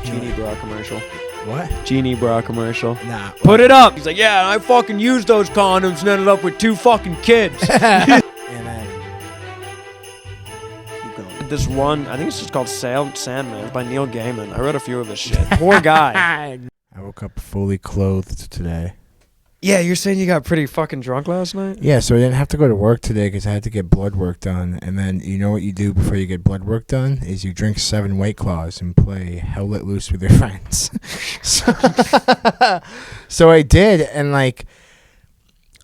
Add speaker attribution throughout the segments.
Speaker 1: Genie bra commercial.
Speaker 2: What?
Speaker 1: Genie bra commercial.
Speaker 2: Nah.
Speaker 1: Put it up. He's like, yeah, I fucking used those condoms and ended up with 2 fucking kids.
Speaker 2: And then keep going.
Speaker 1: This one, I think it's just called Sandman by Neil Gaiman. I read a few of his shit. Poor guy.
Speaker 2: I woke up fully clothed today.
Speaker 1: Yeah, you're saying you got pretty fucking drunk last night?
Speaker 2: Yeah, so I didn't have to go to work today because I had to get blood work done. And then you know what you do before you get blood work done is you drink 7 White Claws and play Hell Let Loose with your friends. So I did, and like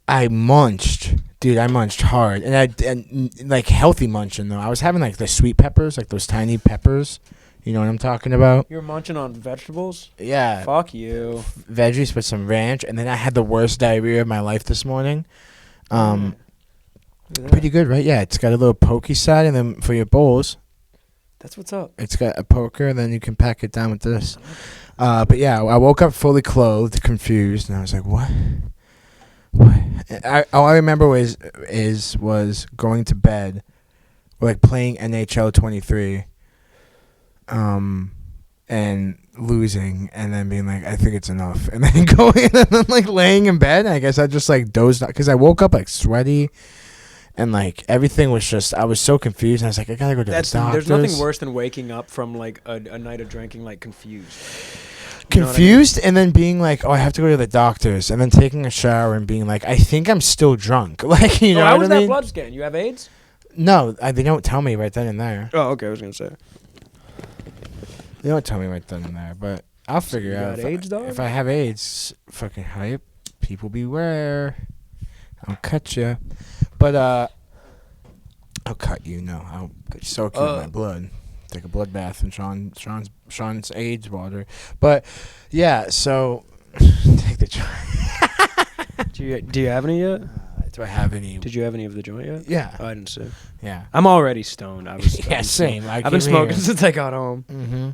Speaker 2: I munched. Dude, I munched hard. And like healthy munching though. I was having like the sweet peppers, like those tiny peppers. You know what I'm talking about?
Speaker 1: You're munching on vegetables?
Speaker 2: Yeah.
Speaker 1: Fuck you.
Speaker 2: Veggies with some ranch, and then I had the worst diarrhea of my life this morning. Pretty good, right? Yeah, it's got a little pokey side, and then for your bowls,
Speaker 1: that's what's up.
Speaker 2: it's got a poker, and then you can pack it down with this. But yeah, I woke up fully clothed, confused, and I was like, "What? What?" All I remember was going to bed, like playing NHL 23. And losing, and then being like, I think it's enough, and then going and then like laying in bed. I guess I just like dozed out because I woke up like sweaty, and like everything was just, I was so confused. And I was like, I gotta go to the doctors.
Speaker 1: There's nothing worse than waking up from like a night of drinking like confused.
Speaker 2: And then being like, oh, I have to go to the doctors, and then taking a shower and being like, I think I'm still drunk. Like, you know
Speaker 1: how
Speaker 2: what
Speaker 1: was
Speaker 2: I
Speaker 1: that
Speaker 2: mean?
Speaker 1: blood scan? You have AIDS?
Speaker 2: No, they don't tell me right then and there.
Speaker 1: Oh, okay. I was gonna say.
Speaker 2: They don't tell me right then and there, but I'll figure out.
Speaker 1: AIDS, dog?
Speaker 2: If I have AIDS, fucking hype. People beware. I'll cut you. But, I'll cut you. No, I'll soak you in my blood. Take a blood bath in Sean's AIDS water. But, yeah, so, take the joint.
Speaker 1: Do you have any yet?
Speaker 2: Do I have any?
Speaker 1: Did you have any of the joint yet?
Speaker 2: Yeah.
Speaker 1: Oh, I didn't see.
Speaker 2: Yeah.
Speaker 1: I'm already stoned.
Speaker 2: Yeah, same.
Speaker 1: I've been smoking since I got home.
Speaker 2: Mm-hmm.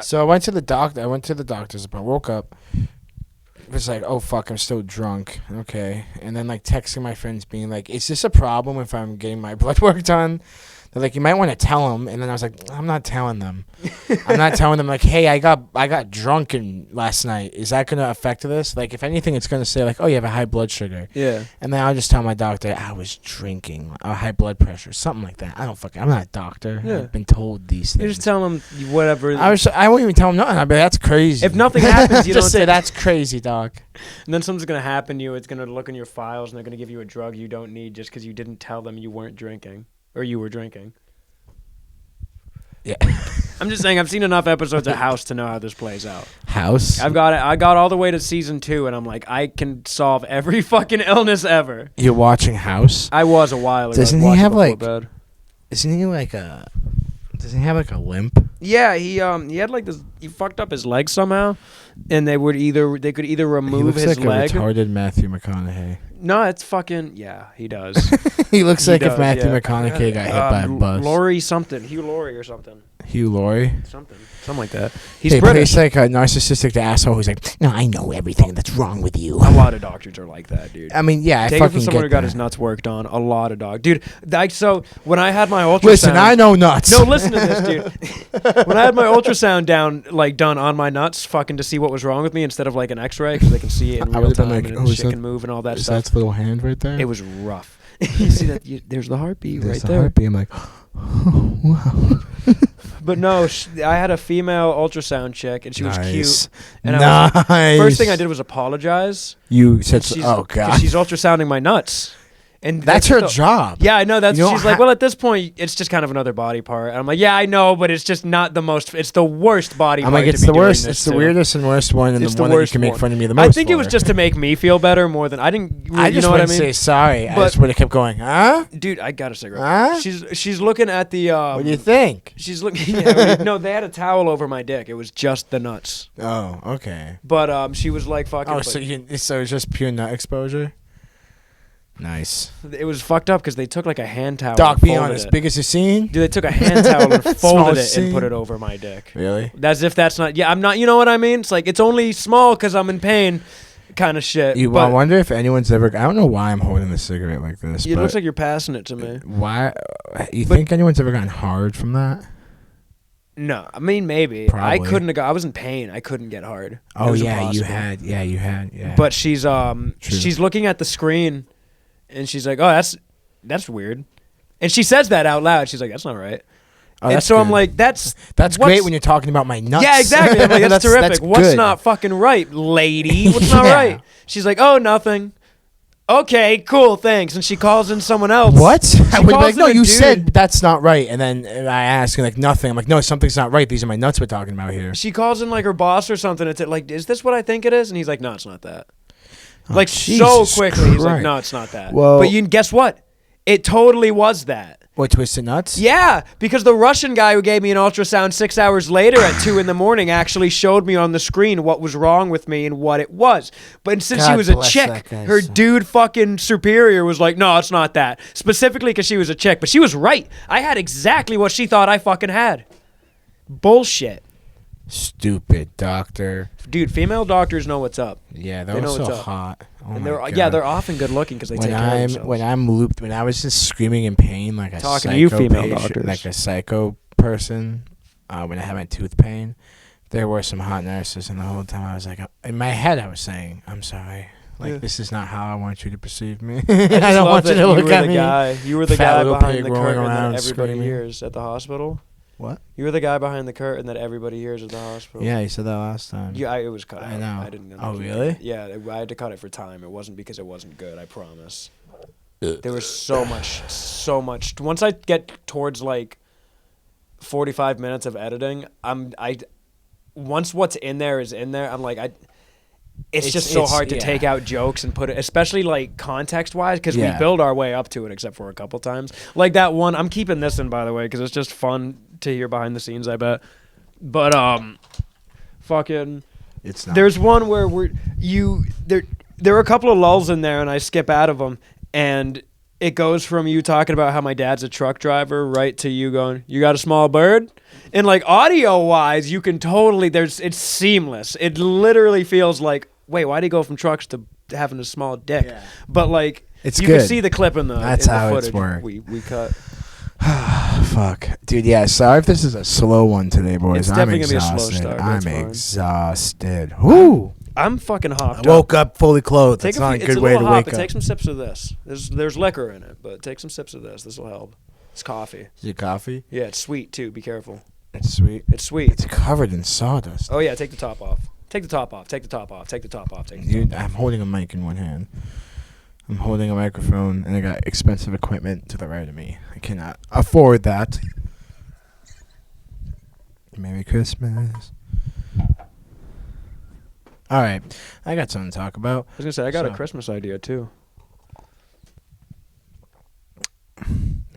Speaker 2: So I went to the doctor. I went to the doctor's appointment. Woke up. It was like, oh fuck, I'm still drunk. Okay, and then like texting my friends, being like, is this a problem if I'm getting my blood work done? They're like, you might want to tell them. And then I was like, I'm not telling them. I'm not telling them like, hey, I got drunk last night. Is that gonna affect this? Like, if anything, it's gonna say like, oh, you have a high blood sugar.
Speaker 1: Yeah.
Speaker 2: And then I'll just tell my doctor I was drinking, high blood pressure, something like that. I'm not a doctor.
Speaker 1: Yeah.
Speaker 2: I've been told these things.
Speaker 1: You just tell them whatever.
Speaker 2: I won't even tell them nothing. I'll be like, that's crazy.
Speaker 1: If nothing happens, you
Speaker 2: just
Speaker 1: don't
Speaker 2: say that's crazy, dog.
Speaker 1: And then something's gonna happen to you. It's gonna look in your files, and they're gonna give you a drug you don't need just because you didn't tell them you weren't drinking or you were drinking.
Speaker 2: Yeah.
Speaker 1: I'm just saying, I've seen enough episodes of House to know how this plays out.
Speaker 2: House?
Speaker 1: I got all the way to season 2, and I'm like, I can solve every fucking illness ever.
Speaker 2: You're watching House?
Speaker 1: I was a while ago.
Speaker 2: Doesn't he have like?
Speaker 1: Bed.
Speaker 2: Isn't he like a? Doesn't he have like a limp?
Speaker 1: Yeah, he had like this. He fucked up his leg somehow, and they could either remove his leg.
Speaker 2: He looks like a retarded Matthew McConaughey.
Speaker 1: No, it's fucking he does.
Speaker 2: He looks like if Matthew McConaughey got hit by a bus.
Speaker 1: Hugh Laurie or something.
Speaker 2: Hugh Laurie?
Speaker 1: Something like that. He's
Speaker 2: He
Speaker 1: British.
Speaker 2: plays like a narcissistic asshole who's like, no, I know everything that's wrong with you.
Speaker 1: A lot of doctors are like that, dude.
Speaker 2: I mean, yeah,
Speaker 1: Take
Speaker 2: I
Speaker 1: it
Speaker 2: fucking
Speaker 1: from someone
Speaker 2: get
Speaker 1: who got
Speaker 2: that.
Speaker 1: his nuts worked on. A lot of dude. So when I had my ultrasound,
Speaker 2: Listen, I know nuts.
Speaker 1: No, listen to this, dude. When I had my ultrasound done on my nuts, fucking to see what was wrong with me instead of like an X-ray because they can see it in
Speaker 2: I
Speaker 1: real
Speaker 2: would've been
Speaker 1: time
Speaker 2: like,
Speaker 1: and
Speaker 2: is
Speaker 1: shit
Speaker 2: that-
Speaker 1: can move and all that
Speaker 2: Is
Speaker 1: stuff.
Speaker 2: that little hand right there?
Speaker 1: It was rough. You see that? There's the heartbeat
Speaker 2: There's
Speaker 1: right
Speaker 2: the
Speaker 1: there.
Speaker 2: heartbeat. I'm like, oh, wow.
Speaker 1: But no, I had a female ultrasound chick, and she was cute. And
Speaker 2: nice.
Speaker 1: First thing I did was apologize.
Speaker 2: You said,
Speaker 1: Because
Speaker 2: oh, God.
Speaker 1: she's ultrasounding my nuts. And
Speaker 2: That's her job.
Speaker 1: Yeah, I know. She's like,
Speaker 2: ha-
Speaker 1: well, at this point, it's just kind of another body part. And I'm like, yeah, I know, but it's just not the most. It's the worst body
Speaker 2: I'm
Speaker 1: part.
Speaker 2: like, it's the worst. It's the weirdest and worst one, and
Speaker 1: It's
Speaker 2: the one
Speaker 1: the
Speaker 2: that you
Speaker 1: worst
Speaker 2: can make
Speaker 1: one.
Speaker 2: fun of me the most.
Speaker 1: I think it was just to make me feel better more than I didn't.
Speaker 2: I
Speaker 1: you
Speaker 2: just
Speaker 1: know what I
Speaker 2: wouldn't
Speaker 1: mean?
Speaker 2: say sorry. I
Speaker 1: But-
Speaker 2: just would have kept going. Huh?
Speaker 1: Dude, I got a cigarette.
Speaker 2: Huh?
Speaker 1: She's looking at the.
Speaker 2: What do you think?
Speaker 1: She's looking. Yeah, no, they had a towel over my dick. It was just the nuts.
Speaker 2: Oh, okay.
Speaker 1: But she was like fucking.
Speaker 2: Oh, so it's just pure nut exposure. Nice.
Speaker 1: It was fucked up because they took like a hand towel.
Speaker 2: Doc,
Speaker 1: and
Speaker 2: be
Speaker 1: folded
Speaker 2: honest.
Speaker 1: it.
Speaker 2: Biggest you've seen?
Speaker 1: Dude, they took a hand towel and folded
Speaker 2: Small
Speaker 1: it and
Speaker 2: scene.
Speaker 1: put it over my dick.
Speaker 2: Really?
Speaker 1: As if that's not. Yeah, I'm not. You know what I mean? It's like it's only small because I'm in pain, kind of shit.
Speaker 2: I
Speaker 1: But
Speaker 2: wonder if anyone's ever. I don't know why I'm holding the cigarette like this.
Speaker 1: it
Speaker 2: but
Speaker 1: looks like you're passing it to me.
Speaker 2: why? You
Speaker 1: But-
Speaker 2: think anyone's ever gotten hard from that?
Speaker 1: No, I mean maybe. I
Speaker 2: Probably.
Speaker 1: couldn't have got. I was in pain. I couldn't get hard. It
Speaker 2: Oh
Speaker 1: was
Speaker 2: yeah, you
Speaker 1: impossible.
Speaker 2: had. Yeah, you had. Yeah.
Speaker 1: But she's
Speaker 2: True.
Speaker 1: she's looking at the screen, and she's like, "Oh, that's weird," and she says that out loud. She's like, "That's not right."
Speaker 2: Oh,
Speaker 1: And
Speaker 2: that's
Speaker 1: so I'm
Speaker 2: good.
Speaker 1: like, "That's
Speaker 2: That's great when you're talking about my nuts.
Speaker 1: yeah, exactly." I'm like, "That's terrific.
Speaker 2: That's
Speaker 1: What's
Speaker 2: good.
Speaker 1: not fucking right, lady? What's not
Speaker 2: Yeah.
Speaker 1: right?" She's like, "Oh, nothing." Okay, cool, thanks. And she calls in someone else.
Speaker 2: What? I would be
Speaker 1: calls
Speaker 2: like, no,
Speaker 1: in a
Speaker 2: you
Speaker 1: dude.
Speaker 2: said that's not right. And then I ask, like, nothing. I'm like, no, something's not right. These are my nuts we're talking about here.
Speaker 1: She calls in like her boss or something. It's like, "Is this what I think it is?" And he's like, "No, it's not that."
Speaker 2: Oh,
Speaker 1: Like so
Speaker 2: Jesus
Speaker 1: quickly, he's like,
Speaker 2: Christ.
Speaker 1: "No, it's not that."
Speaker 2: Well-
Speaker 1: but you guess what? It totally was that.
Speaker 2: What, twisted nuts?
Speaker 1: Yeah, because the Russian guy who gave me an ultrasound 6 hours later at 2 a.m. actually showed me on the screen what was wrong with me and what it was. But since she
Speaker 2: God
Speaker 1: was a
Speaker 2: bless
Speaker 1: chick,
Speaker 2: that guy,
Speaker 1: her
Speaker 2: son.
Speaker 1: dude fucking superior was like, "No, it's not that." Specifically because she was a chick. But she was right. I had exactly what she thought I fucking had. Bullshit.
Speaker 2: Stupid doctor.
Speaker 1: Dude, female doctors know what's up.
Speaker 2: Yeah,
Speaker 1: They
Speaker 2: that
Speaker 1: know
Speaker 2: was so
Speaker 1: what's up.
Speaker 2: hot. Oh
Speaker 1: And
Speaker 2: my
Speaker 1: they're
Speaker 2: God.
Speaker 1: yeah, they're often good looking because they take care of themselves.
Speaker 2: When I'm looped, when I was just screaming in pain like a
Speaker 1: Talking
Speaker 2: psycho
Speaker 1: to you, female
Speaker 2: patient,
Speaker 1: doctors.
Speaker 2: like a psycho person, when I had my tooth pain, there were some hot nurses, and the whole time I was like, in my head, I was saying, "I'm sorry, like
Speaker 1: Yeah.
Speaker 2: this is not how I want you to perceive me.
Speaker 1: I
Speaker 2: I
Speaker 1: just
Speaker 2: don't
Speaker 1: love
Speaker 2: want you
Speaker 1: that
Speaker 2: to look
Speaker 1: you were
Speaker 2: at
Speaker 1: the
Speaker 2: me."
Speaker 1: guy. You were the
Speaker 2: Fat
Speaker 1: guy
Speaker 2: little
Speaker 1: behind
Speaker 2: pig
Speaker 1: the
Speaker 2: rolling
Speaker 1: curtain
Speaker 2: around
Speaker 1: that everybody
Speaker 2: screaming.
Speaker 1: hears at the hospital.
Speaker 2: What?
Speaker 1: You were the guy behind the curtain that everybody hears at the hospital.
Speaker 2: Yeah, you said that last time.
Speaker 1: Yeah, it was cut out.
Speaker 2: I know.
Speaker 1: I didn't know.
Speaker 2: Oh, really?
Speaker 1: Yeah, I had to cut it for time. It wasn't because it wasn't good. I promise. There was so much. Once I get towards like 45 minutes of editing, once what's in there is in there, I'm like It's just so hard to take out jokes and put it, especially like context wise, because we
Speaker 2: Yeah.
Speaker 1: build our way up to it, except for a couple times. Like that one, I'm keeping this in, by the way, because it's just fun to hear behind the scenes, I bet. But fucking,
Speaker 2: It's not.
Speaker 1: there's one where there are a couple of lulls in there, and I skip out of them, and it goes from you talking about how my dad's a truck driver right to you going, "You got a small bird?" And like audio wise, you can totally it's seamless. It literally feels like, wait, why did he go from trucks to having a small dick?
Speaker 2: Yeah.
Speaker 1: But like
Speaker 2: It's
Speaker 1: you
Speaker 2: good.
Speaker 1: can see the clip in the
Speaker 2: That's
Speaker 1: in the
Speaker 2: how it's
Speaker 1: footage
Speaker 2: worked.
Speaker 1: we cut.
Speaker 2: Fuck, dude. Yeah, sorry if this is a slow one today, boys.
Speaker 1: It's
Speaker 2: I'm
Speaker 1: definitely gonna be a
Speaker 2: exhausted.
Speaker 1: slow start,
Speaker 2: I'm
Speaker 1: that's fine.
Speaker 2: exhausted. Whoo!
Speaker 1: I'm fucking hopped
Speaker 2: I woke up fully clothed.
Speaker 1: Take
Speaker 2: That's not a
Speaker 1: it's
Speaker 2: good
Speaker 1: a
Speaker 2: way
Speaker 1: little
Speaker 2: to
Speaker 1: hot,
Speaker 2: wake
Speaker 1: but
Speaker 2: up.
Speaker 1: take some sips of this. There's liquor in it, but take some sips of this. This will help. It's coffee.
Speaker 2: Is it coffee?
Speaker 1: Yeah, it's sweet too. Be careful.
Speaker 2: It's sweet.
Speaker 1: It's sweet.
Speaker 2: It's covered in sawdust.
Speaker 1: Oh yeah, take the top off. Take the top off. Take the top off. Take the top off. Take the top
Speaker 2: Dude, I'm holding a mic in one hand. I'm holding a microphone, and I got expensive equipment to the right of me. I cannot afford that. Merry Christmas. All right, I got something to talk about.
Speaker 1: I was gonna say I got a
Speaker 2: So-
Speaker 1: Christmas idea too.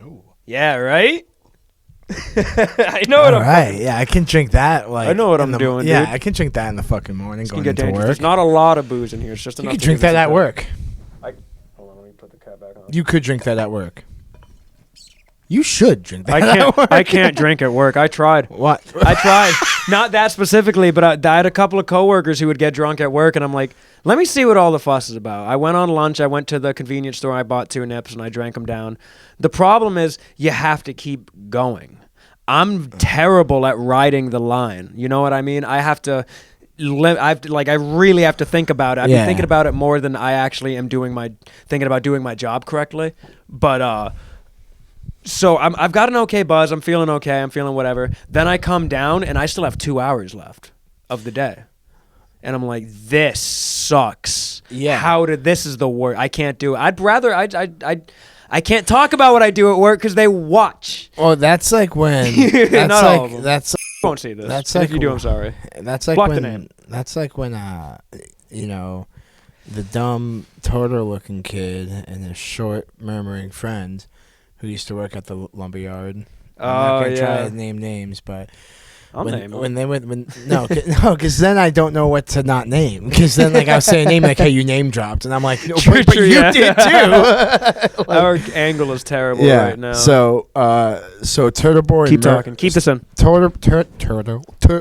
Speaker 2: Ooh.
Speaker 1: Yeah, right. I know what
Speaker 2: All
Speaker 1: I'm.
Speaker 2: right, yeah, I can drink that. Like
Speaker 1: I know what
Speaker 2: in
Speaker 1: I'm
Speaker 2: the-
Speaker 1: doing,
Speaker 2: Yeah,
Speaker 1: dude.
Speaker 2: I can drink that in the fucking morning
Speaker 1: It's gonna
Speaker 2: going
Speaker 1: get
Speaker 2: into
Speaker 1: dangerous.
Speaker 2: work.
Speaker 1: There's not a lot of booze in here. It's just
Speaker 2: You
Speaker 1: enough.
Speaker 2: could
Speaker 1: to
Speaker 2: drink
Speaker 1: give
Speaker 2: that
Speaker 1: us
Speaker 2: at
Speaker 1: a-
Speaker 2: work.
Speaker 1: Hold on, let me put the cap back on.
Speaker 2: You could drink that at work. You should drink that.
Speaker 1: I
Speaker 2: At
Speaker 1: can't.
Speaker 2: work.
Speaker 1: I can't drink at work. I tried.
Speaker 2: What?
Speaker 1: I tried. Not that specifically, but I had a couple of coworkers who would get drunk at work, and I'm like, let me see what all the fuss is about. I went on lunch. I went to the convenience store. I bought 2 nips, and I drank them down. The problem is you have to keep going. I'm terrible at riding the line. You know what I mean? I have to. I really have to think about it. I've
Speaker 2: Yeah.
Speaker 1: been thinking about it more than I actually am thinking about doing my job correctly. But so I've got an okay buzz. I'm feeling okay. I'm feeling whatever. Then I come down and I still have 2 hours left of the day, and I'm like, this sucks.
Speaker 2: Yeah.
Speaker 1: This is the worst. I can't do it. I'd rather I can't talk about what I do at work because they watch.
Speaker 2: Oh, that's like when. That's
Speaker 1: Not
Speaker 2: like
Speaker 1: all of them.
Speaker 2: that's
Speaker 1: Won't see this.
Speaker 2: That's
Speaker 1: And
Speaker 2: like
Speaker 1: if you do, I'm sorry.
Speaker 2: that's like
Speaker 1: Block the
Speaker 2: when
Speaker 1: name.
Speaker 2: that's like when you know, the dumb turtle-looking kid and his short murmuring friend who used to work at the lumberyard. I'm not
Speaker 1: Oh
Speaker 2: gonna try
Speaker 1: yeah.
Speaker 2: to name names, but
Speaker 1: I'll name them.
Speaker 2: no, because then I don't know what to not name. Because then like I'll say a name like, hey, you name dropped, and I'm like, no,
Speaker 1: True,
Speaker 2: but
Speaker 1: true,
Speaker 2: you
Speaker 1: yeah.
Speaker 2: did too. Like,
Speaker 1: Our angle is terrible
Speaker 2: yeah.
Speaker 1: right now.
Speaker 2: So Turtle Boy.
Speaker 1: keep talking. Keep this in.
Speaker 2: Turtle.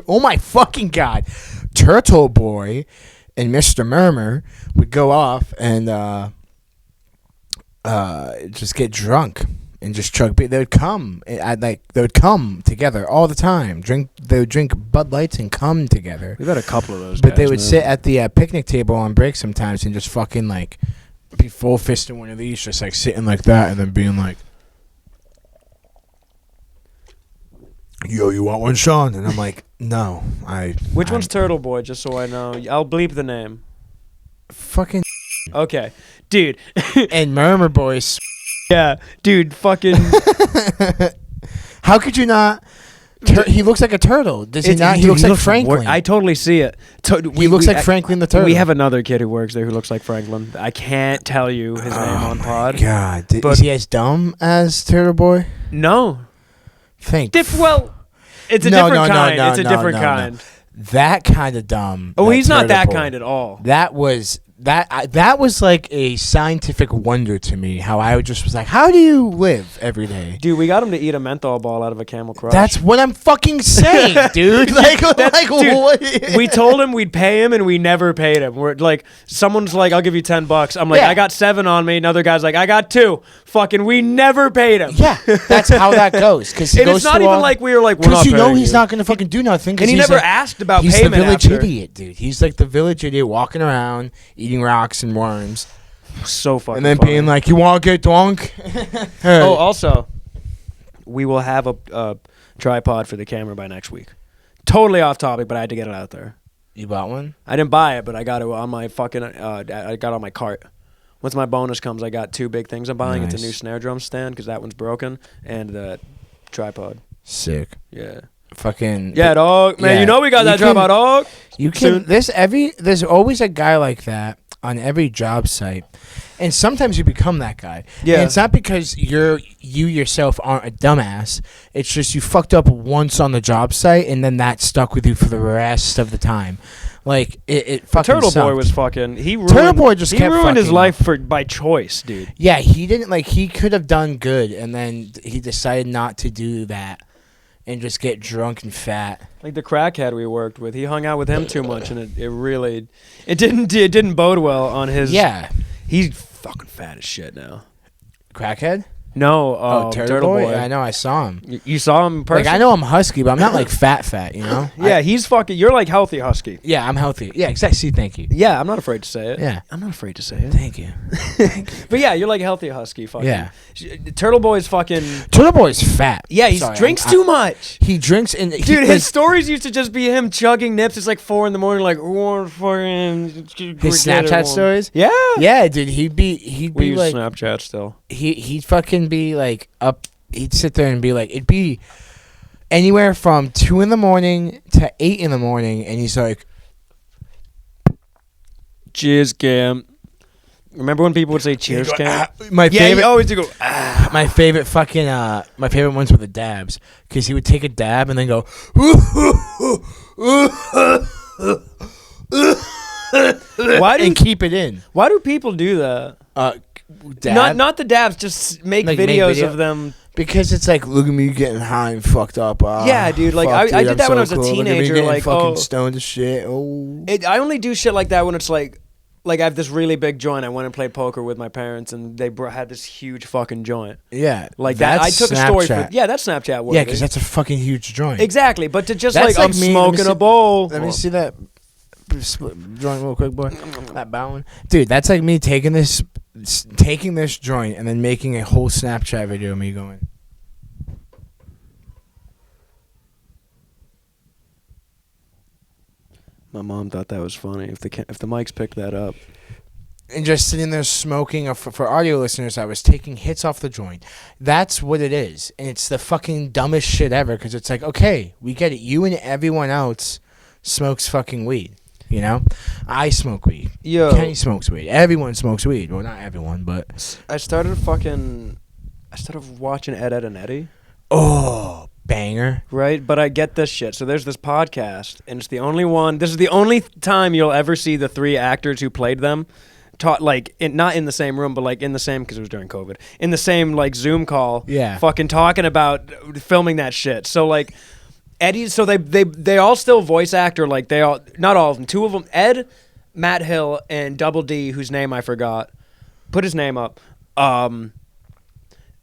Speaker 2: Oh my fucking god! Turtle Boy and Mr. Murmur would go off and just get drunk and just chug beer. They would come. They would come together all the time. They would drink Bud Lights and come together.
Speaker 1: We've had a couple of those.
Speaker 2: But
Speaker 1: guys,
Speaker 2: they would
Speaker 1: man.
Speaker 2: sit at the picnic table on break sometimes and just fucking like be full fisting one of these, just like sitting like that, and then being like, "Yo, you want one, Sean?" And I'm like, "No,
Speaker 1: Which one's Turtle Boy? Just so I know. I'll bleep the name.
Speaker 2: fucking?"
Speaker 1: Okay, dude.
Speaker 2: And Murmur Boys.
Speaker 1: Yeah, dude. Fucking.
Speaker 2: How could you not? He looks like a turtle. Does he not? He
Speaker 1: Dude,
Speaker 2: looks like Franklin.
Speaker 1: I totally see it.
Speaker 2: He looks like Franklin the turtle.
Speaker 1: We have another kid who works there who looks like Franklin. I can't tell you his name on pod.
Speaker 2: God,
Speaker 1: but-
Speaker 2: is he as dumb as Turtle Boy?
Speaker 1: No.
Speaker 2: Think.
Speaker 1: Well, it's a
Speaker 2: No,
Speaker 1: different
Speaker 2: no, no,
Speaker 1: kind.
Speaker 2: no,
Speaker 1: It's a
Speaker 2: no,
Speaker 1: different
Speaker 2: no, no.
Speaker 1: kind.
Speaker 2: That kind of dumb.
Speaker 1: Oh, he's not
Speaker 2: Turtle
Speaker 1: that
Speaker 2: Boy.
Speaker 1: kind at all.
Speaker 2: That was that was like a scientific wonder to me. How I just was like, how do you live every day?
Speaker 1: Dude, we got him to eat a menthol ball out of a Camel Crush.
Speaker 2: That's what I'm fucking saying, dude. Like
Speaker 1: Dude,
Speaker 2: what?
Speaker 1: we told him we'd pay him, and we never paid him. We're like, someone's like, "I'll give you $10." I'm like,
Speaker 2: Yeah.
Speaker 1: "I got 7 on me." Another guy's like, "I got 2." Fucking, we never paid him.
Speaker 2: Yeah, that's how that goes. Because
Speaker 1: And it's not even like we were like, "We're not
Speaker 2: you know
Speaker 1: paying
Speaker 2: he's
Speaker 1: you."
Speaker 2: not gonna fucking do nothing. 'Cause
Speaker 1: And he
Speaker 2: he's
Speaker 1: never
Speaker 2: a-
Speaker 1: asked about
Speaker 2: He's the
Speaker 1: payment
Speaker 2: village
Speaker 1: after.
Speaker 2: idiot, dude. He's like the village idiot walking around eating rocks and worms,
Speaker 1: So fucking.
Speaker 2: and then
Speaker 1: funny.
Speaker 2: being like, "You want to get drunk?"
Speaker 1: Oh, also, we will have a tripod for the camera by next week. Totally off topic, but I had to get it out there.
Speaker 2: You bought one?
Speaker 1: I didn't buy it, but I got it on my fucking. I got on my cart. Once my bonus comes, I got 2 big things I'm buying. It's a
Speaker 2: Nice.
Speaker 1: new snare drum stand because that one's broken, and the tripod.
Speaker 2: Sick.
Speaker 1: Yeah.
Speaker 2: Fucking
Speaker 1: Yeah, dog. Man,
Speaker 2: yeah.
Speaker 1: you know we got
Speaker 2: You
Speaker 1: that
Speaker 2: can-
Speaker 1: tripod, dog.
Speaker 2: You can.
Speaker 1: Soon.
Speaker 2: There's always a guy like that on every job site, and sometimes you become that guy.
Speaker 1: Yeah.
Speaker 2: And it's not because you yourself aren't a dumbass. It's just you fucked up once on the job site, and then that stuck with you for the rest of the time. Like it fucking
Speaker 1: Turtle
Speaker 2: sucked.
Speaker 1: Boy was fucking. He ruined,
Speaker 2: Turtle Boy just
Speaker 1: he
Speaker 2: kept
Speaker 1: ruined his
Speaker 2: fucking
Speaker 1: life by choice, dude.
Speaker 2: Yeah, he didn't like. He could have done good, and then he decided not to do that, and just get drunk and fat.
Speaker 1: Like the crackhead we worked with, he hung out with him too much, and it really, it didn't bode well on his.
Speaker 2: Yeah,
Speaker 1: He's fucking fat as shit now.
Speaker 2: crackhead.
Speaker 1: No,
Speaker 2: Turtle Boy. I know. I saw him.
Speaker 1: You saw him in person?
Speaker 2: Like I know I'm husky, but I'm not like fat. You know.
Speaker 1: Yeah, he's fucking. You're like healthy husky.
Speaker 2: Yeah, I'm healthy. Yeah, exactly. See, thank you.
Speaker 1: Yeah, I'm not afraid to say it.
Speaker 2: Yeah.
Speaker 1: I'm not afraid to say it.
Speaker 2: Thank you.
Speaker 1: But yeah, you're like healthy husky. Fucking.
Speaker 2: Yeah.
Speaker 1: Turtle Boy's fucking.
Speaker 2: Turtle Boy's fat.
Speaker 1: Yeah, he
Speaker 2: Sorry,
Speaker 1: drinks too much.
Speaker 2: He drinks and
Speaker 1: Dude, his stories used to just be him chugging nips. It's like 4 a.m, like fucking.
Speaker 2: his Snapchat stories.
Speaker 1: Yeah.
Speaker 2: Yeah, dude. He'd
Speaker 1: We
Speaker 2: be
Speaker 1: use
Speaker 2: like
Speaker 1: Snapchat still.
Speaker 2: he'd fucking be like up. He'd sit there and be like, it'd be anywhere from 2 a.m. to 8 a.m, and he's like,
Speaker 1: Cheers, Cam. Remember when people would say cheers, Cam?
Speaker 2: my
Speaker 1: Yeah,
Speaker 2: favorite.
Speaker 1: he always do go. Ah.
Speaker 2: My favorite fucking my favorite ones were the dabs, because he would take a dab and then go
Speaker 1: Why do
Speaker 2: and keep it in.
Speaker 1: Why do people do that?
Speaker 2: Dab?
Speaker 1: Not the dabs. Just make
Speaker 2: Like, make
Speaker 1: videos
Speaker 2: video?
Speaker 1: of them.
Speaker 2: Because it's like, look at me getting high and fucked up.
Speaker 1: Yeah, dude, like, I did
Speaker 2: I'm
Speaker 1: that when I was
Speaker 2: so
Speaker 1: a
Speaker 2: cool. Look at me
Speaker 1: teenager,
Speaker 2: getting
Speaker 1: like,
Speaker 2: fucking
Speaker 1: oh.
Speaker 2: stoned as shit. Oh,
Speaker 1: I only do shit like that when it's like I have this really big joint. I went and played poker with my parents, and they had this huge fucking joint
Speaker 2: yeah,
Speaker 1: like that. I
Speaker 2: that's
Speaker 1: took a story
Speaker 2: Snapchat.
Speaker 1: for that's Snapchat.
Speaker 2: Yeah, because that's a fucking huge joint.
Speaker 1: exactly. But to just
Speaker 2: That's
Speaker 1: like I'm
Speaker 2: like me- let me
Speaker 1: smoking
Speaker 2: see-
Speaker 1: a bowl.
Speaker 2: Let me see that joint real quick, boy. That bound, dude. That's like me taking this joint and then making a whole Snapchat video of me going.
Speaker 1: My mom thought that was funny. If the mics picked that up.
Speaker 2: And just sitting there smoking. For audio listeners, I was taking hits off the joint. That's what it is. And it's the fucking dumbest shit ever, because it's like, okay, we get it. You and everyone else smokes fucking weed. You know? I smoke weed.
Speaker 1: Yo,
Speaker 2: Kenny smokes weed. Everyone smokes weed. Well, not everyone, but...
Speaker 1: I started watching Ed, and Eddie.
Speaker 2: Oh, banger.
Speaker 1: Right, but I get this shit. So there's this podcast, and it's the only one. This is the only time you'll ever see the 3 actors who played them, not in the same room, but like in the same, because it was during COVID, in the same like Zoom call.
Speaker 2: Yeah.
Speaker 1: Fucking talking about filming that shit. So like Eddie, so they all still voice actor. Like they all, not all of them. 2 of them, Ed, Matt Hill, and Double D, whose name I forgot. Put his name up.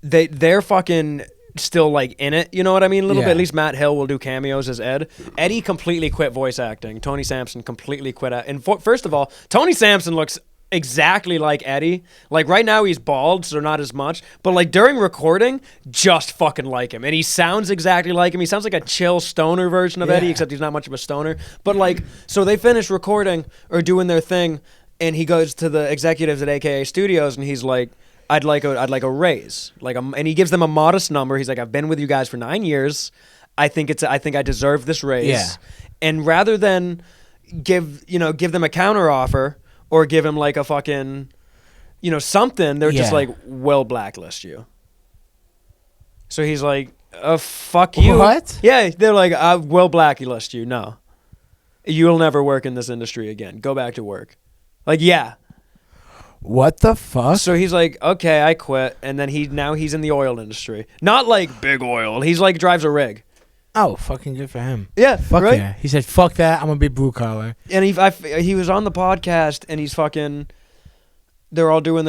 Speaker 1: they're fucking still like in it, you know what I mean? A little
Speaker 2: Yeah.
Speaker 1: bit. At least Matt Hill will do cameos as Ed. Eddie completely quit voice acting. Tony Sampson completely quit. And first of all, Tony Sampson looks exactly like Eddie. Like right now he's bald, so not as much. But like during recording, just fucking like him. And he sounds exactly like him. He sounds like a chill stoner version of Eddie, except he's not much of a stoner. But like, so they finish recording or doing their thing, and he goes to the executives at AKA Studios, and he's like, I'd like a raise, and he gives them a modest number. He's like, I've been with you guys for 9 years. I think I deserve this raise.
Speaker 2: Yeah.
Speaker 1: And rather than give them a counter offer or give him like a fucking, something, they're just like, we'll blacklist you. So he's like, fuck you.
Speaker 2: What?
Speaker 1: Yeah, they're like, we'll blacklist you. No, you'll never work in this industry again. Go back to work. Like, yeah.
Speaker 2: What the fuck?
Speaker 1: So he's like, okay, I quit, and then he's in the oil industry. Not like big oil. He's like drives a rig.
Speaker 2: Oh, fucking good for him.
Speaker 1: Yeah,
Speaker 2: Fuck
Speaker 1: right?
Speaker 2: yeah. He said, fuck that. I'm going to be blue collar.
Speaker 1: And he was on the podcast, and he's fucking. They're all doing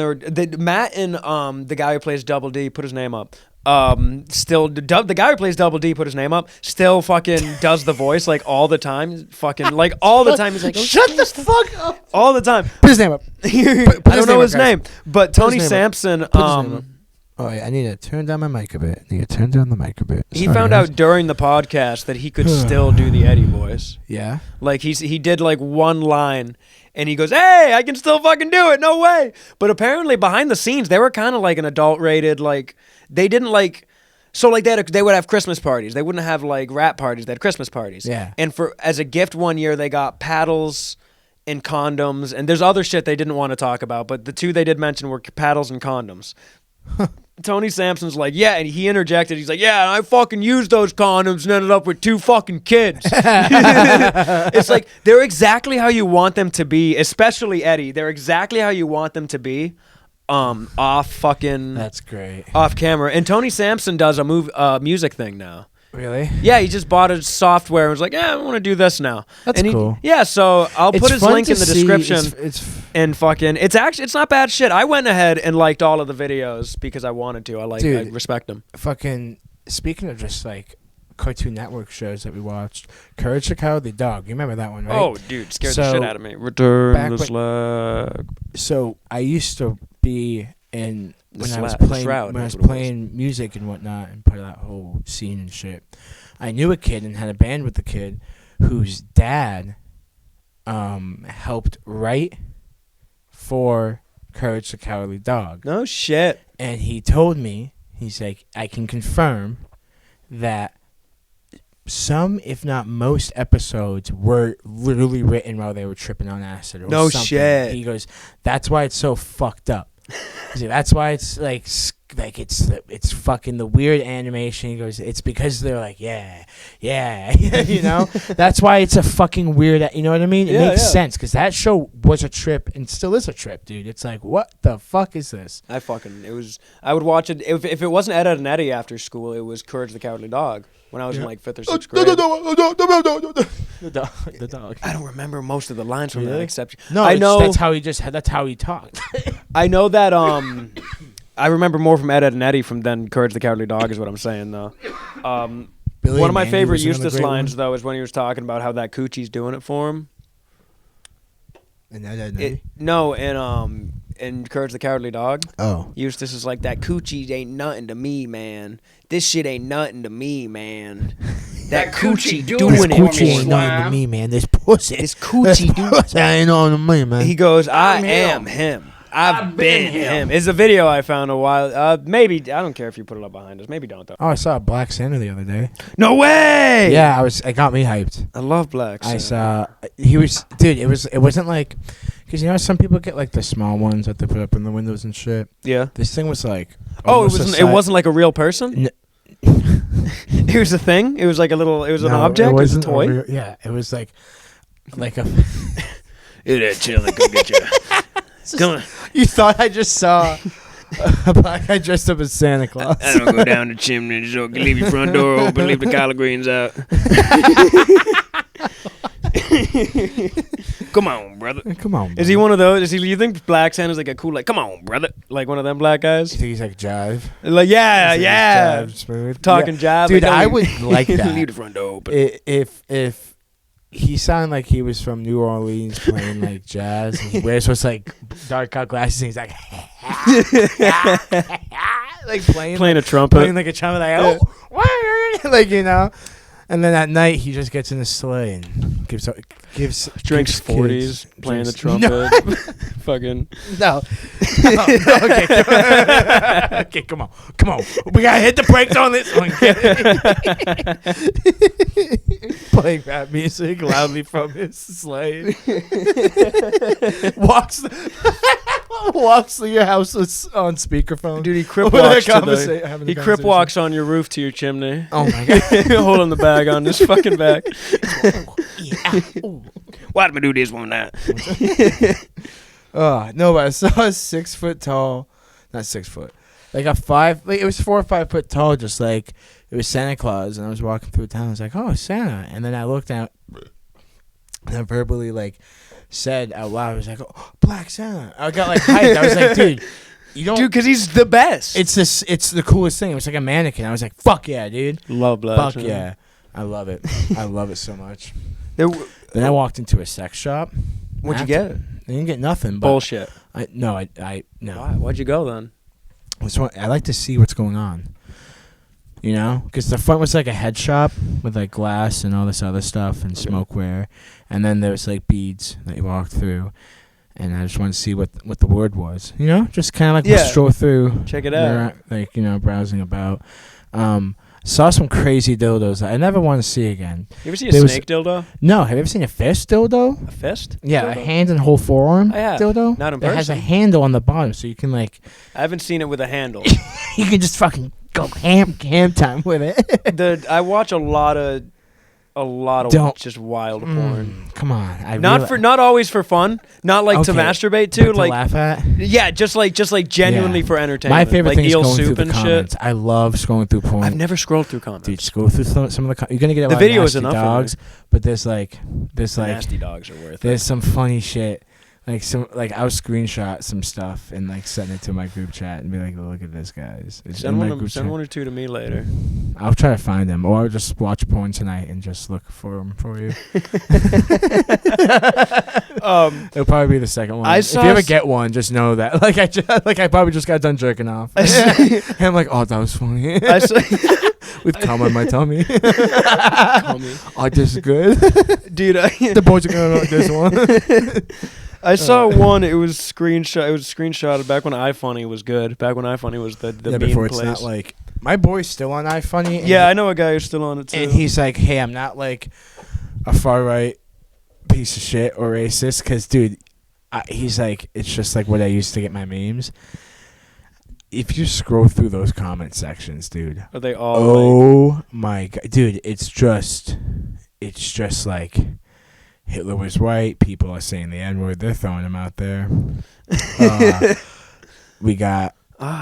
Speaker 1: Matt and the guy who plays Double D, put his name up. The guy who plays Double D, put his name up. Still fucking does the voice like all the time. Fucking like all the time. He's like,
Speaker 2: shut the fuck up.
Speaker 1: All the time.
Speaker 2: Put his name up.
Speaker 1: I don't know his name, but Tony
Speaker 2: his name up.
Speaker 1: Sampson.
Speaker 2: Oh, yeah, I need to turn down my mic a bit.
Speaker 1: He found out during the podcast that he could still do the Eddie voice.
Speaker 2: Yeah.
Speaker 1: Like he did like one line, and he goes, "Hey, I can still fucking do it. No way!" But apparently behind the scenes, they were kind of like an adult-rated. Like they didn't like. So like they would have Christmas parties. They wouldn't have like rap parties. They had Christmas parties.
Speaker 2: Yeah.
Speaker 1: And as a gift one year, they got paddles and condoms. And there's other shit they didn't want to talk about, but the two they did mention were paddles and condoms. Tony Sampson's like, yeah, and he interjected. He's like, yeah, I fucking used those condoms and ended up with 2 fucking kids. It's like, they're exactly how you want them to be, especially Eddie. They're exactly how you want them to be off fucking...
Speaker 2: That's great.
Speaker 1: Off camera. And Tony Sampson does a music thing now.
Speaker 2: Really?
Speaker 1: Yeah, he just bought a software and was like, yeah, I want to do this now.
Speaker 2: That's cool.
Speaker 1: Yeah, so I'll put his link in the description. And fucking, it's not bad shit. I went ahead and liked all of the videos because I wanted to. I respect them.
Speaker 2: Fucking, speaking of just like Cartoon Network shows that we watched, Courage the Cowardly Dog. You remember that one, right?
Speaker 1: Oh, dude, scared the shit out of me. Return the Slag.
Speaker 2: So I used to be in... When I was playing music and whatnot and part of that whole scene and shit, I knew a kid and had a band with the kid whose dad helped write for Courage the Cowardly Dog.
Speaker 1: No shit.
Speaker 2: And he told me, he's like, I can confirm that some, if not most, episodes were literally written while they were tripping on acid or
Speaker 1: no
Speaker 2: something.
Speaker 1: Shit.
Speaker 2: He goes, that's why it's so fucked up. That's why it's like it's fucking the weird animation. He goes, it's because they're like, yeah, you know. That's why it's a fucking weird. You know what I mean? It makes sense because that show was a trip and still is a trip, dude. It's like, what the fuck is this?
Speaker 1: I would watch it if it wasn't Ed, Edd and Eddy after school. It was Courage the Cowardly Dog when I was in like 5th or 6th grade.
Speaker 2: The dog.
Speaker 1: I don't remember most of the lines from that except.
Speaker 2: No,
Speaker 1: I know
Speaker 2: that's how he talked.
Speaker 1: I know that I remember more from Ed, Edd and Eddy than Courage the Cowardly Dog is what I'm saying though. One of my favorite Eustace lines though is when he was talking about how that coochie's doing it for him.
Speaker 2: And Ed, Edd and Eddy?
Speaker 1: No, in Courage the Cowardly Dog.
Speaker 2: Oh.
Speaker 1: Eustace is like, that coochie ain't nothing to me, man. This shit ain't nothing to me, man. That coochie doing it for me.
Speaker 2: This coochie ain't nothing to me, man. This pussy.
Speaker 1: This coochie
Speaker 2: ain't nothing to me, man.
Speaker 1: He goes, I am him. I've been him. It's a video I found a while. Maybe I don't care if you put it up behind us. Maybe don't though.
Speaker 2: Oh, I saw Black Santa the other day.
Speaker 1: No way.
Speaker 2: Yeah, it got me hyped.
Speaker 1: I love Black Santa.
Speaker 2: I saw it wasn't like, because you know some people get like the small ones that they put up in the windows and shit.
Speaker 1: Yeah.
Speaker 2: This thing was like.
Speaker 1: It wasn't like a real person. It was a thing. It was like an object. It was a toy.
Speaker 2: Yeah, it was like a.
Speaker 1: It chilling. Go get you. Come on.
Speaker 2: You thought I just saw a black guy dressed up as Santa Claus.
Speaker 1: I don't go down the chimney. So leave your front door open. Leave the collard greens out. come on, brother.
Speaker 2: Come on.
Speaker 1: Is he one of those? You think Black Santa's like a cool, like, come on, brother, like one of them black guys?
Speaker 2: You think he's like jive?
Speaker 1: Like, yeah, yeah,
Speaker 2: Jive, smooth.
Speaker 1: talking jive,
Speaker 2: dude.
Speaker 1: like,
Speaker 2: I would like that.
Speaker 1: Leave the front door open.
Speaker 2: If he sounded like he was from New Orleans playing like jazz, and he wears those like dark out glasses, and he's like, like playing
Speaker 1: a trumpet,
Speaker 2: playing like a trumpet, like like And then at night he just gets in the sleigh and
Speaker 1: drinks 40s, playing the trumpet.
Speaker 2: No.
Speaker 1: Fucking
Speaker 2: no. Okay, come on. We gotta hit the brakes on this one. Playing rap music loudly from his sleigh. Walks through your house on speakerphone.
Speaker 1: Dude, he crip walks on your roof to your chimney.
Speaker 2: Oh my god.
Speaker 1: Holding the bag on his fucking back. Why did we do this one now?
Speaker 2: No, but I saw a 6 foot tall, not 6 foot, like a 5, like it was 4 or 5 foot tall, just like it was Santa Claus, and I was walking through town. I was like, oh, Santa, and then I looked out, and I verbally like said out loud, I was like, oh, Black Santa. I got like hyped. I was like, dude, you don't,
Speaker 1: dude, because he's the best.
Speaker 2: It's the coolest thing. It was like a mannequin. I was like, fuck yeah, dude.
Speaker 1: Love Black
Speaker 2: Fuck
Speaker 1: Santa.
Speaker 2: yeah, I love it. I love it so much.
Speaker 1: Then
Speaker 2: I walked into a sex shop.
Speaker 1: What'd you get?
Speaker 2: I didn't get nothing. But
Speaker 1: Bullshit.
Speaker 2: No.
Speaker 1: Why'd you go then?
Speaker 2: I like to see what's going on. You know, because the front was like a head shop with like glass and all this other stuff and smokeware, and then there was like beads that you walked through, and I just wanted to see what the word was. You know, just kind of like stroll through,
Speaker 1: check it out,
Speaker 2: like browsing about. Saw some crazy dildos that I never want to see again.
Speaker 1: You ever see a snake dildo?
Speaker 2: No. Have you ever seen a fist dildo?
Speaker 1: A fist?
Speaker 2: Yeah,
Speaker 1: dildo?
Speaker 2: a hand and whole forearm dildo.
Speaker 1: Not in
Speaker 2: that
Speaker 1: person.
Speaker 2: has a handle on the bottom, so you can like.
Speaker 1: I haven't seen it with a handle.
Speaker 2: You can just fucking go ham time with it.
Speaker 1: I watch a lot of just wild porn.
Speaker 2: Come on,
Speaker 1: not always for fun, not like to masturbate to,
Speaker 2: but
Speaker 1: like
Speaker 2: to laugh at.
Speaker 1: Yeah, just like genuinely for entertainment.
Speaker 2: My favorite
Speaker 1: like
Speaker 2: thing is
Speaker 1: eel
Speaker 2: going
Speaker 1: soup
Speaker 2: through the
Speaker 1: and
Speaker 2: comments.
Speaker 1: shit.
Speaker 2: I love scrolling through porn.
Speaker 1: I've never scrolled through comments.
Speaker 2: Dude, just go through some of the. You're gonna get a
Speaker 1: the
Speaker 2: lot
Speaker 1: video
Speaker 2: of
Speaker 1: is
Speaker 2: nasty
Speaker 1: enough
Speaker 2: dogs, but there's like
Speaker 1: nasty dogs are worth it.
Speaker 2: There's some funny shit. Like I'll screenshot some stuff and like send it to my group chat and be like, look at this, guys.
Speaker 1: Send one or two to me later.
Speaker 2: I'll try to find them, or I'll just watch porn tonight and just look for them for you. It'll probably be the second one. If you ever get one, just know that I probably just got done jerking off. And I'm like, oh, that was funny. With cum on my tummy. Oh, this is good.
Speaker 1: Dude,
Speaker 2: the boys are gonna like this one.
Speaker 1: I saw one. It was screenshotted back when iFunny was good. Back when iFunny was the meme
Speaker 2: before
Speaker 1: place.
Speaker 2: It's not like my boy's still on iFunny.
Speaker 1: Yeah, I know a guy who's still on it too.
Speaker 2: And he's like, hey, I'm not like a far right piece of shit or racist, because dude, he's like, it's just like what I used to get my memes. If you scroll through those comment sections, dude,
Speaker 1: are they all?
Speaker 2: Oh my god, dude, it's just like Hitler was white. People are saying the N-word. They're throwing him out there. We got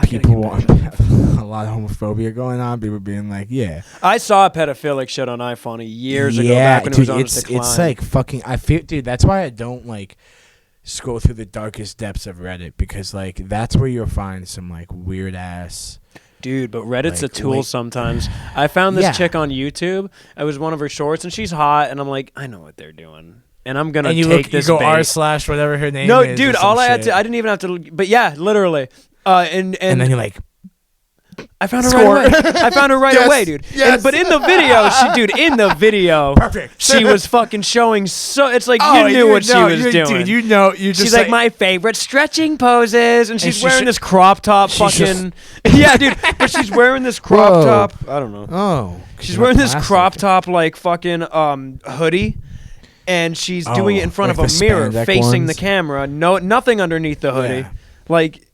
Speaker 2: people a lot of homophobia going on. People being like, yeah.
Speaker 1: I saw a pedophilic shit on iFunny years ago. Back when
Speaker 2: dude,
Speaker 1: it was on its decline.
Speaker 2: It's like fucking. I feel, dude. That's why I don't like scroll through the darkest depths of Reddit, because like that's where you'll find some like weird ass.
Speaker 1: Dude, but Reddit's like, a tool sometimes. I found this chick on YouTube. It was one of her shorts, and she's hot, and I'm like, I know what they're doing. And I'm going to take this
Speaker 2: you go
Speaker 1: bait.
Speaker 2: r/whatever her name is.
Speaker 1: No, dude, all I had to, I didn't even have to, but yeah, literally. And
Speaker 2: then you're like,
Speaker 1: I found her right away. I found her right away, dude.
Speaker 2: Yes.
Speaker 1: But in the video,
Speaker 2: perfect.
Speaker 1: She was fucking showing it's like you knew what she was doing.
Speaker 2: Dude,
Speaker 1: she's like my favorite stretching poses, and she's wearing this crop top fucking. Yeah, dude. But she's wearing this crop top. I don't know.
Speaker 2: Oh.
Speaker 1: She's wearing this crop top like fucking hoodie. And she's doing it in front of a mirror, facing the camera. Nothing underneath the hoodie.
Speaker 2: Yeah.
Speaker 1: Like,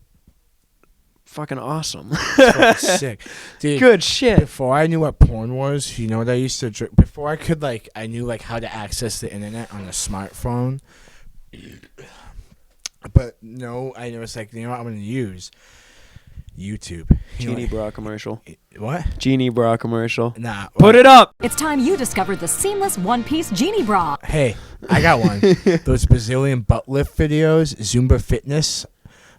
Speaker 1: fucking awesome.
Speaker 2: Fucking sick, dude.
Speaker 1: Good shit.
Speaker 2: Before I knew what porn was, you know what I used to drink? Before I knew like how to access the internet on a smartphone. But no, I was like, you know what I'm gonna use? YouTube.
Speaker 1: Genie bra commercial.
Speaker 2: What?
Speaker 1: Genie bra commercial.
Speaker 2: Nah.
Speaker 1: Put it up.
Speaker 3: It's time you discovered the seamless one-piece Genie bra.
Speaker 2: Hey, I got one. Those Brazilian butt lift videos, Zumba Fitness,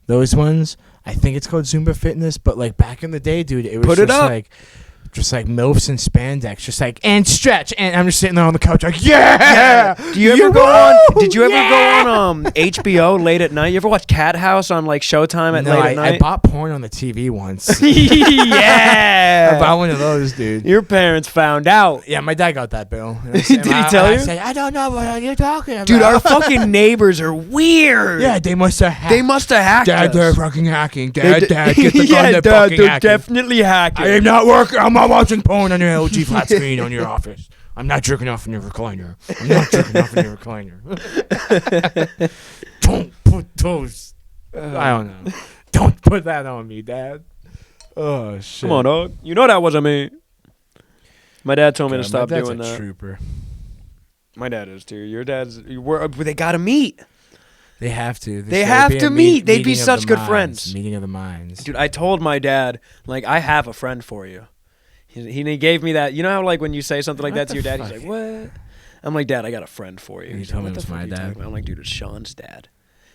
Speaker 2: those ones. I think it's called Zumba Fitness, but like back in the day, dude, it was just like MILFs and spandex, just like, and stretch, and I'm just sitting there on the couch like, yeah.
Speaker 1: Do you ever go on? Did you ever go on HBO late at night? You ever watch Cat House on like Showtime at late at night?
Speaker 2: I bought porn on the TV once.
Speaker 1: Yeah,
Speaker 2: I bought one of those, dude.
Speaker 1: Your parents found out.
Speaker 2: Yeah, my dad got that bill.
Speaker 1: Did he tell you?
Speaker 2: I said, I don't know what you're talking about.
Speaker 1: Dude, our fucking neighbors are weird.
Speaker 2: Yeah, they must have hacked.
Speaker 1: They must have hacked
Speaker 2: Dad,
Speaker 1: us.
Speaker 2: they're fucking hacking. Dad, get the gun.
Speaker 1: Yeah,
Speaker 2: They're
Speaker 1: Dad,
Speaker 2: fucking
Speaker 1: they're
Speaker 2: hacking.
Speaker 1: definitely hacking.
Speaker 2: I am not working. I'm not watching porn on your LG flat screen on your office. I'm not jerking off in your recliner. Don't put those. I don't know. Don't put that on me, Dad. Oh, shit.
Speaker 1: Come on, dog. You know that wasn't me. My dad told me to stop
Speaker 2: my dad's
Speaker 1: doing
Speaker 2: a
Speaker 1: that.
Speaker 2: Trooper.
Speaker 1: My dad is too. Your dad's. They gotta meet.
Speaker 2: They have to.
Speaker 1: They have to meet. They'd be such good friends.
Speaker 2: Meeting of the minds.
Speaker 1: Dude, I told my dad, like, I have a friend for you. He gave me that. You know how, like, when you say something like that to your dad, he's like, what? I'm like, Dad, I got a friend for you.
Speaker 2: You
Speaker 1: He's
Speaker 2: told
Speaker 1: like,
Speaker 2: me
Speaker 1: what
Speaker 2: it
Speaker 1: the
Speaker 2: was
Speaker 1: fuck
Speaker 2: my
Speaker 1: are you talking
Speaker 2: dad.
Speaker 1: about? I'm like, dude, it's Sean's dad.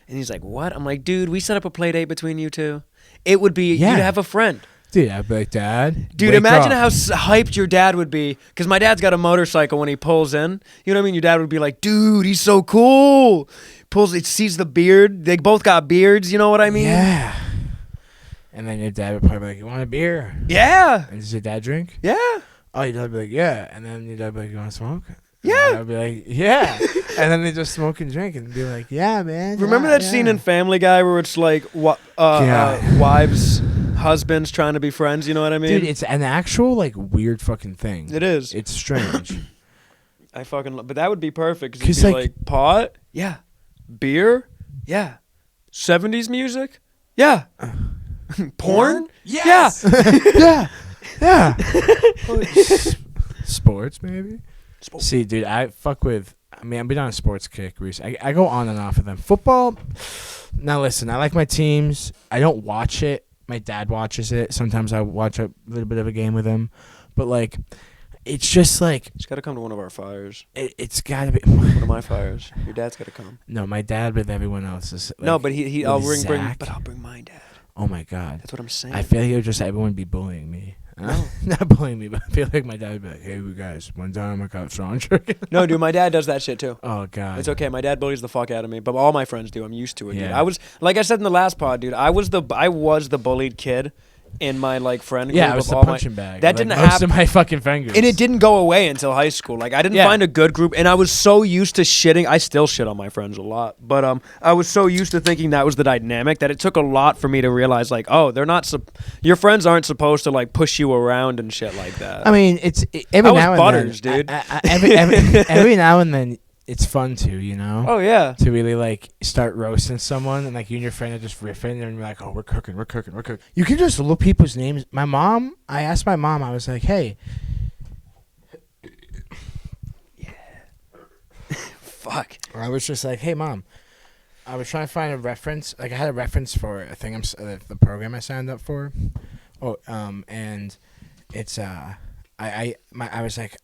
Speaker 1: And he's like, what? I'm like, dude, we set up a play date between you two. It would be,
Speaker 2: Yeah.
Speaker 1: you'd have a friend.
Speaker 2: Dude, I'd be like, Dad.
Speaker 1: Dude,
Speaker 2: wake
Speaker 1: imagine
Speaker 2: up.
Speaker 1: how hyped your dad would be. Because my dad's got a motorcycle when he pulls in. You know what I mean? Your dad would be like, dude, he's so cool. It sees the beard. They both got beards. You know what I mean?
Speaker 2: Yeah. And then your dad would probably be like, you want a beer?
Speaker 1: Yeah.
Speaker 2: And does your dad drink?
Speaker 1: Yeah.
Speaker 2: Oh, your dad would be like, yeah. And then your dad would be like, you want to smoke?
Speaker 1: Yeah.
Speaker 2: I'd be like, yeah. And then they just smoke and drink and be like, yeah, man.
Speaker 1: Remember
Speaker 2: yeah,
Speaker 1: that scene in Family Guy where it's like wives, husbands trying to be friends? You know what I mean?
Speaker 2: Dude, it's an actual, like, weird fucking thing.
Speaker 1: It is.
Speaker 2: It's strange.
Speaker 1: I fucking but that would be perfect.
Speaker 2: 'Cause,
Speaker 1: Because
Speaker 2: like-
Speaker 1: like pot? Yeah. Beer? Yeah. 70s music? Yeah. Porn?
Speaker 2: Yes.
Speaker 1: Yeah.
Speaker 2: Yeah. Sports, maybe? See, dude, I've been on a sports kick recently. I go on and off of them. Football, now listen, I like my teams. I don't watch it. My dad watches it. Sometimes I watch a little bit of a game with him. But, like, it's just, like,
Speaker 1: It's got to come to one of our fires.
Speaker 2: it's got to be.
Speaker 1: One of my fires. Your dad's got to come.
Speaker 2: No, my dad with everyone else is. Like,
Speaker 1: No, but I'll
Speaker 2: with
Speaker 1: bring
Speaker 2: Zach.
Speaker 1: but I'll bring my dad.
Speaker 2: Oh, my God.
Speaker 1: That's what I'm saying.
Speaker 2: I feel like it would just everyone be bullying me.
Speaker 1: No.
Speaker 2: Not bullying me, but I feel like my dad would be like, hey, you guys, one time I got strong drinking.
Speaker 1: No, dude, my dad does that shit too.
Speaker 2: Oh, God.
Speaker 1: It's okay. My dad bullies the fuck out of me, but all my friends do. I'm used to it, dude.
Speaker 2: Yeah.
Speaker 1: I was, like I said in the last pod, dude, I was the bullied kid in my, like, friend group.
Speaker 2: Yeah, I was
Speaker 1: of
Speaker 2: the
Speaker 1: all
Speaker 2: punching bag.
Speaker 1: That
Speaker 2: Like,
Speaker 1: didn't
Speaker 2: most
Speaker 1: happen.
Speaker 2: of my fucking friend groups.
Speaker 1: And it didn't go away until high school. Like, I didn't
Speaker 2: Yeah.
Speaker 1: find a good group, and I was so used to shitting. I still shit on my friends a lot, but I was so used to thinking that was the dynamic that it took a lot for me to realize, like, oh, they're not. Your friends aren't supposed to, like, push you around and shit like that.
Speaker 2: I mean, every
Speaker 1: I was
Speaker 2: now and
Speaker 1: Butters,
Speaker 2: then,
Speaker 1: dude.
Speaker 2: every now and then, it's fun too, you know.
Speaker 1: Oh yeah.
Speaker 2: To really, like, start roasting someone, and, like, you and your friend are just riffing, and you're like, oh, we're cooking. You can just look people's names. I asked my mom, I was like, hey.
Speaker 1: Fuck.
Speaker 2: I was just like, hey, Mom. I was trying to find a reference. Like, I had a reference for a thing, the program I signed up for. Oh, and it's, I was like,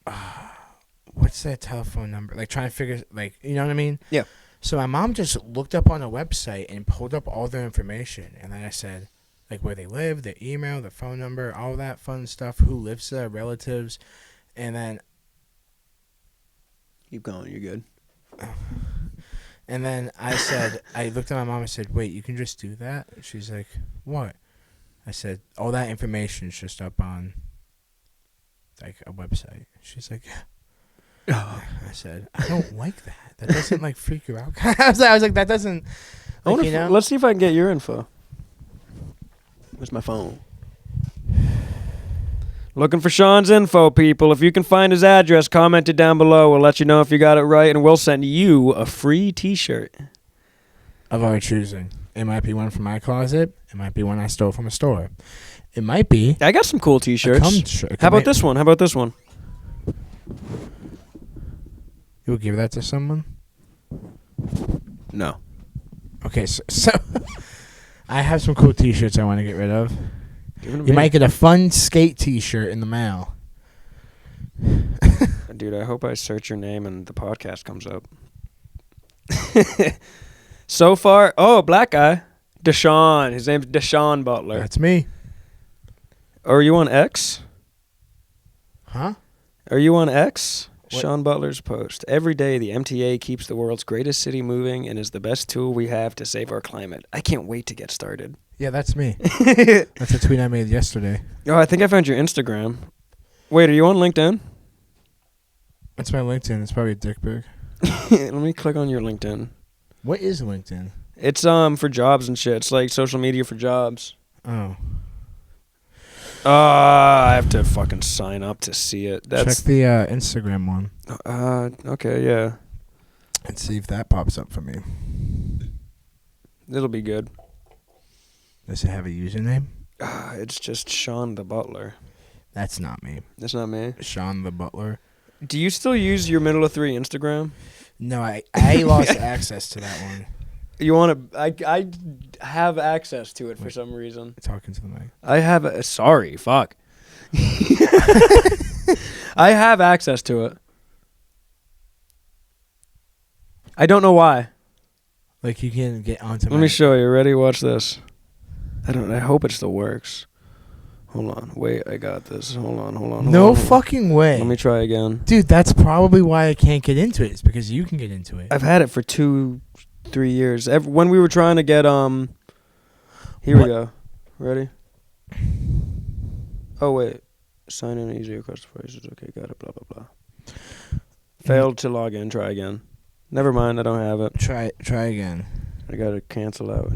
Speaker 2: what's that telephone number? Like, trying to figure, like, you know what I mean?
Speaker 1: Yeah.
Speaker 2: So my mom just looked up on a website and pulled up all their information. And then I said, like, where they live, their email, their phone number, all that fun stuff, who lives there, relatives. And then
Speaker 1: Keep going. You're good.
Speaker 2: And then I said, I looked at my mom and said, wait, you can just do that? She's like, what? I said, all that information's just up on, like, a website. She's like, yeah. I said, I don't like that. That doesn't, like, freak you out. I was like, that doesn't, like, you know?
Speaker 1: Let's see if I can get your info. Where's my phone? Looking for Sean's info, people. If you can find his address, comment it down below. We'll let you know if you got it right, and we'll send you a free T-shirt.
Speaker 2: Of our choosing. It might be one from my closet. It might be one I stole from a store. It might be.
Speaker 1: I got some cool T-shirts. How about this one? How about this one?
Speaker 2: You would give that to someone?
Speaker 1: No.
Speaker 2: Okay, so I have some cool T-shirts I want to get rid of.
Speaker 1: Give it to
Speaker 2: You
Speaker 1: me.
Speaker 2: might get a fun skate T-shirt in the mail.
Speaker 1: Dude, I hope I search your name and the podcast comes up. So far, black guy. Deshaun. His name's Deshaun Butler.
Speaker 2: That's me.
Speaker 1: Are you on X?
Speaker 2: Huh?
Speaker 1: Are you on X?
Speaker 2: What?
Speaker 1: Sean Butler's post. Every day, the MTA keeps the world's greatest city moving and is the best tool we have to save our climate. I can't wait to get started.
Speaker 2: Yeah, that's me. That's a tweet I made yesterday.
Speaker 1: Oh, I think I found your Instagram. Wait, are you on LinkedIn?
Speaker 2: That's my LinkedIn. It's probably a dick pic.
Speaker 1: Let me click on your LinkedIn.
Speaker 2: What is LinkedIn?
Speaker 1: It's for jobs and shit. It's like social media for jobs.
Speaker 2: Oh.
Speaker 1: I have to fucking sign up to see it.
Speaker 2: Check the Instagram one.
Speaker 1: Okay, yeah.
Speaker 2: And see if that pops up for me.
Speaker 1: It'll be good.
Speaker 2: Does it have a username?
Speaker 1: It's just Sean the Butler.
Speaker 2: That's not me.
Speaker 1: That's not me.
Speaker 2: Sean the Butler.
Speaker 1: Do you still use your middle of 3 Instagram?
Speaker 2: No, I lost access to that one.
Speaker 1: You want to? I have access to it for some reason.
Speaker 2: Talking to the mic.
Speaker 1: I have. Sorry, fuck. I have access to it. I don't know why.
Speaker 2: Like you can get onto.
Speaker 1: Let me show you. Ready? Watch this. I hope it still works. Hold on. Wait, I got this. Hold on.
Speaker 2: No fucking way.
Speaker 1: Let me try again.
Speaker 2: Dude, that's probably why I can't get into it. It's because you can get into it.
Speaker 1: I've had it for 2-3 years. When we were trying to get here we go. Ready? Oh wait. Sign in easy across the phrases. Okay, got it. Blah blah blah. Failed to log in. Try again. Never mind. I don't have it.
Speaker 2: Try again.
Speaker 1: I gotta cancel out.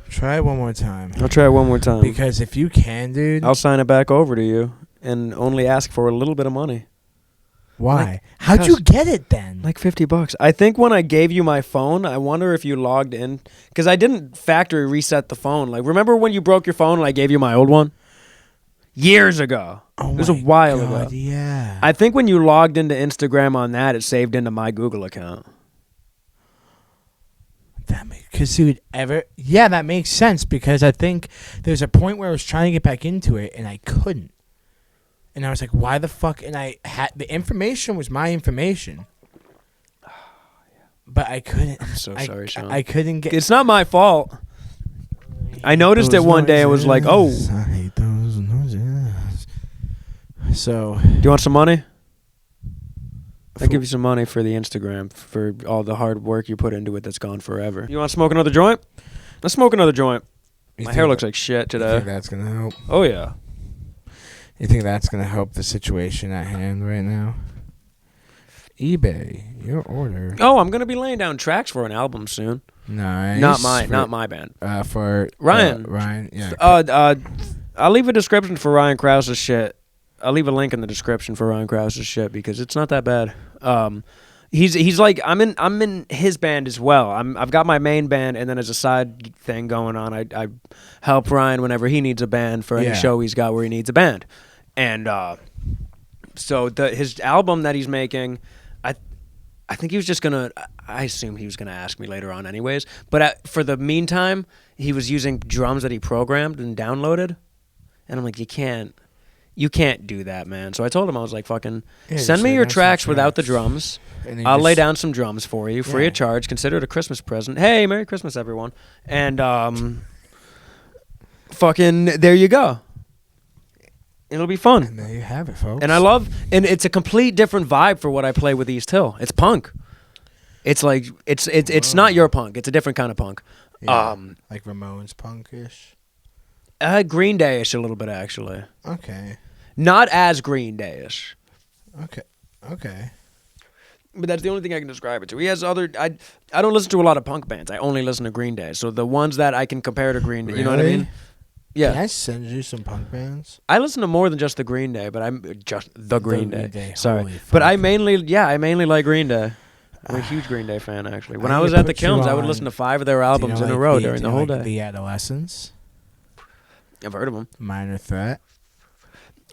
Speaker 2: Try it one more time.
Speaker 1: I'll try it one more time.
Speaker 2: Because if you can, dude.
Speaker 1: I'll sign it back over to you and only ask for a little bit of money.
Speaker 2: Why? How'd you get it then?
Speaker 1: Like $50. I think when I gave you my phone, I wonder if you logged in. Because I didn't factory reset the phone. Like, remember when you broke your phone and I gave you my old one? Years ago.
Speaker 2: Oh,
Speaker 1: it was a while ago.
Speaker 2: Yeah.
Speaker 1: I think when you logged into Instagram on that, it saved into my Google account.
Speaker 2: That makes sense because I think there's a point where I was trying to get back into it and I couldn't. And I was like, why the fuck? And I had the information was my information. But I couldn't.
Speaker 1: I'm so sorry, Sean.
Speaker 2: I couldn't get.
Speaker 1: It's not my fault. I noticed it one day. I was like, oh.
Speaker 2: I hate those noises. So.
Speaker 1: Do you want some money? I'll give you some money for the Instagram for all the hard work you put into it that's gone forever. You want to smoke another joint? Let's smoke another joint. My hair looks like shit today.
Speaker 2: You think that's going to help?
Speaker 1: Oh, yeah.
Speaker 2: You think that's going to help the situation at hand right now? eBay, your order.
Speaker 1: Oh, I'm going to be laying down tracks for an album soon.
Speaker 2: Nice.
Speaker 1: Not my band.
Speaker 2: For
Speaker 1: Ryan.
Speaker 2: Ryan, yeah.
Speaker 1: I'll leave a description for Ryan Krause's shit. I'll leave a link in the description for Ryan Krause's shit because it's not that bad. He's like I'm in his band as well. I've got my main band and then as a side thing going on, I help Ryan whenever he needs a band for any show he's got where he needs a band. And so his album that he's making, I think he was just gonna. I assumed he was gonna ask me later on, anyways. But for the meantime, he was using drums that he programmed and downloaded, and I'm like, you can't do that, man. So I told him, I was like, fucking send me your tracks without the drums. I'll lay down some drums for you, free of charge. Consider it a Christmas present. Hey, Merry Christmas, everyone. And fucking there you go. It'll be fun.
Speaker 2: And there you have it, folks.
Speaker 1: And it's a complete different vibe for what I play with East Hill. It's punk. It's like it's not your punk. It's a different kind of punk.
Speaker 2: Yeah, like Ramones punkish.
Speaker 1: Green Day-ish a little bit actually.
Speaker 2: Okay.
Speaker 1: Not as Green Day-ish.
Speaker 2: Okay.
Speaker 1: But that's the only thing I can describe it to. He has other. I don't listen to a lot of punk bands. I only listen to Green Day. So the ones that I can compare to Green Day,
Speaker 2: really?
Speaker 1: You know what I mean? Yeah.
Speaker 2: Can I send you some punk bands?
Speaker 1: I listen to more than just the Green Day, but I'm just the Green Day. Sorry,
Speaker 2: Holy
Speaker 1: but
Speaker 2: fuck.
Speaker 1: I mainly like Green Day. I'm a huge Green Day fan actually. When I was at the Kilns, I would listen to 5 of their albums in a row during the whole day.
Speaker 2: The Adolescents.
Speaker 1: I've heard of them.
Speaker 2: Minor Threat.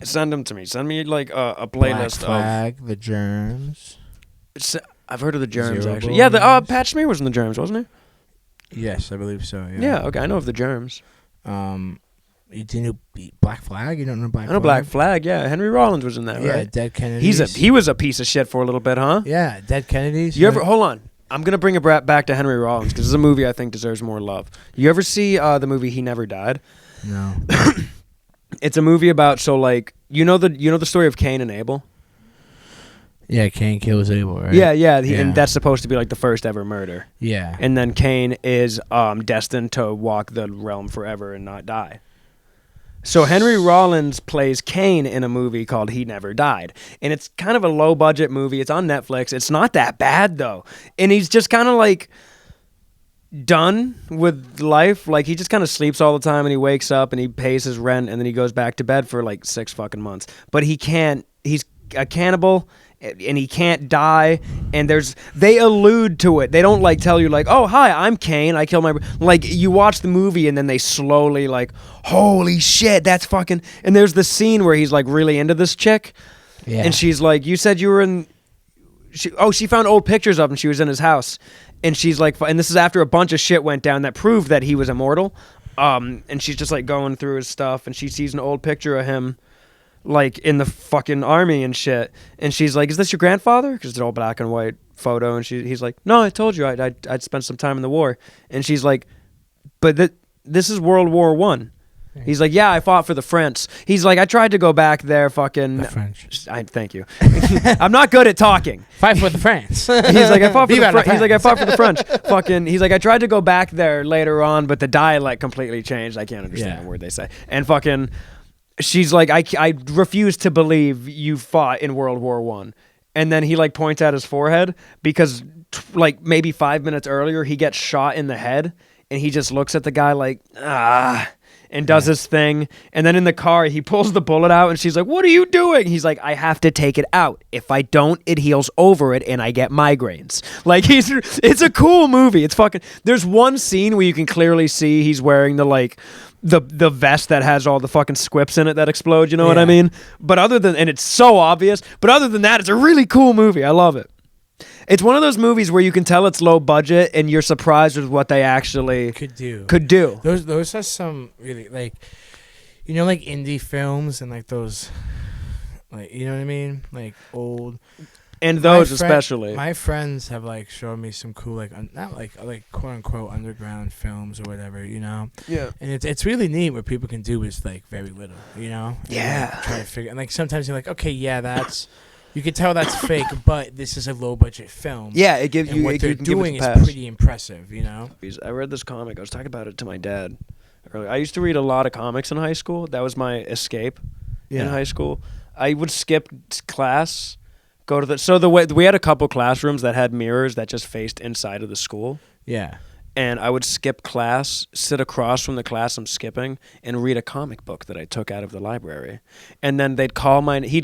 Speaker 1: Send them to me. Send me like a playlist
Speaker 2: Black Flag, The Germs.
Speaker 1: I've heard of the Germs
Speaker 2: Zero
Speaker 1: actually. Yeah,
Speaker 2: Boys.
Speaker 1: Pat Smear was in the Germs, wasn't he?
Speaker 2: Yes, I believe so.
Speaker 1: Yeah. Okay, I know of the Germs.
Speaker 2: You didn't know Black Flag? You don't know Black Flag?
Speaker 1: I know Black Flag. Yeah, Henry Rollins was in that,
Speaker 2: yeah,
Speaker 1: right?
Speaker 2: Dead Kennedys.
Speaker 1: He was a piece of shit for a little bit, huh?
Speaker 2: Yeah, Dead Kennedys.
Speaker 1: You ever hold on? I'm gonna bring it back to Henry Rollins because it's a movie I think deserves more love. You ever see the movie He Never Died?
Speaker 2: No.
Speaker 1: It's a movie about you know the story of Cain and Abel.
Speaker 2: Yeah, Cain kills Abel, right?
Speaker 1: Yeah. And that's supposed to be like the first ever murder.
Speaker 2: Yeah.
Speaker 1: And then Cain is destined to walk the realm forever and not die. So Henry Rollins plays Cain in a movie called He Never Died. And it's kind of a low-budget movie. It's on Netflix. It's not that bad, though. And he's just kind of like done with life. Like, he just kind of sleeps all the time, and he wakes up, and he pays his rent, and then he goes back to bed for like 6 fucking months. But he can't. He's a cannibal, and he can't die, and they allude to it. They don't like tell you like, oh hi, I'm Cain, I killed my like. You watch the movie and then they slowly like, holy shit, that's fucking. And there's the scene where he's like really into this chick, and she's like, you said you were in. She found old pictures of him. She was in his house, and she's like, and this is after a bunch of shit went down that proved that he was immortal. And she's just like going through his stuff, and she sees an old picture of him like in the fucking army and shit, and she's like, is this your grandfather? Because it's an old black and white photo. And he's like, no, I told you I'd spent some time in the war. And she's like, but this is World War I. He's like, yeah, I fought for the French. He's like, I tried to go back there, fucking
Speaker 2: The French.
Speaker 1: Thank you. I'm not good at talking.
Speaker 2: Fight for the France.
Speaker 1: He's like, I fought for the He's like, I fought for the French. Fucking, he's like, I tried to go back there later on, but the dialect completely changed. I can't understand a word they say. And fucking, she's like, I refuse to believe you fought in World War I. And then he like points at his forehead because like maybe 5 minutes earlier he gets shot in the head, and he just looks at the guy like, and does his thing. And then in the car, he pulls the bullet out, and she's like, what are you doing? He's like, I have to take it out. If I don't, it heals over it, and I get migraines. Like, it's a cool movie. It's fucking, there's one scene where you can clearly see he's wearing the vest that has all the fucking squips in it that explode, you know what I mean? But and it's so obvious, but other than that, it's a really cool movie. I love it. It's one of those movies where you can tell it's low budget and you're surprised with what they actually could do.
Speaker 2: Those are some really, like, you know, like indie films and like those, like, you know what I mean? Like old.
Speaker 1: And those especially.
Speaker 2: My friends have like shown me some cool, like, not like quote unquote underground films or whatever, you know?
Speaker 1: Yeah.
Speaker 2: And it's really neat what people can do with like very little, you know?
Speaker 1: Yeah.
Speaker 2: And, like, try to figure, and like sometimes you're like, okay, yeah, that's. You can tell that's fake, but this is a low-budget film.
Speaker 1: Yeah, it gives you.
Speaker 2: What they're doing is pretty impressive, you know.
Speaker 1: I read this comic. I was talking about it to my dad earlier. I used to read a lot of comics in high school. That was my escape in high school. I would skip class, go to we had a couple classrooms that had mirrors that just faced inside of the school.
Speaker 2: Yeah.
Speaker 1: And I would skip class, sit across from the class I'm skipping, and read a comic book that I took out of the library. And then he'd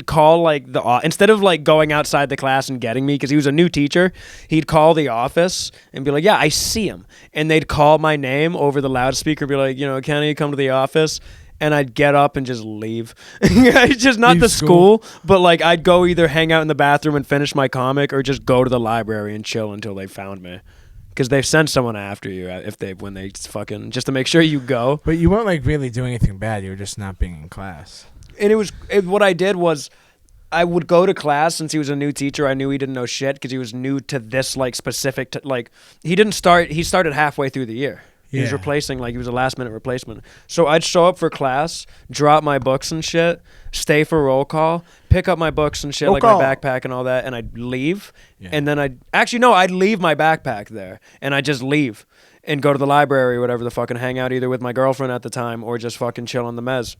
Speaker 1: call like instead of like going outside the class and getting me, because he was a new teacher, he'd call the office and be like, yeah, I see him. And they'd call my name over the loudspeaker and be like, you know, Kenny, come to the office. And I'd get up and just leave. Just not the school, but like I'd go either hang out in the bathroom and finish my comic or just go to the library and chill until they found me. Because they've sent someone after you when they fucking, just to make sure you go.
Speaker 2: But you weren't like really doing anything bad. You were just not being in class.
Speaker 1: And what I did was I would go to class. Since he was a new teacher, I knew he didn't know shit because he was new to this like specific, he started halfway through the year. He was replacing, he was a last-minute replacement. So I'd show up for class, drop my books and shit, stay for roll call, pick up my books and shit, my backpack and all that, and I'd leave. Yeah. And then I'd leave my backpack there, and I'd just leave and go to the library or whatever the fucking hang out either with my girlfriend at the time or just fucking chill on the mezz,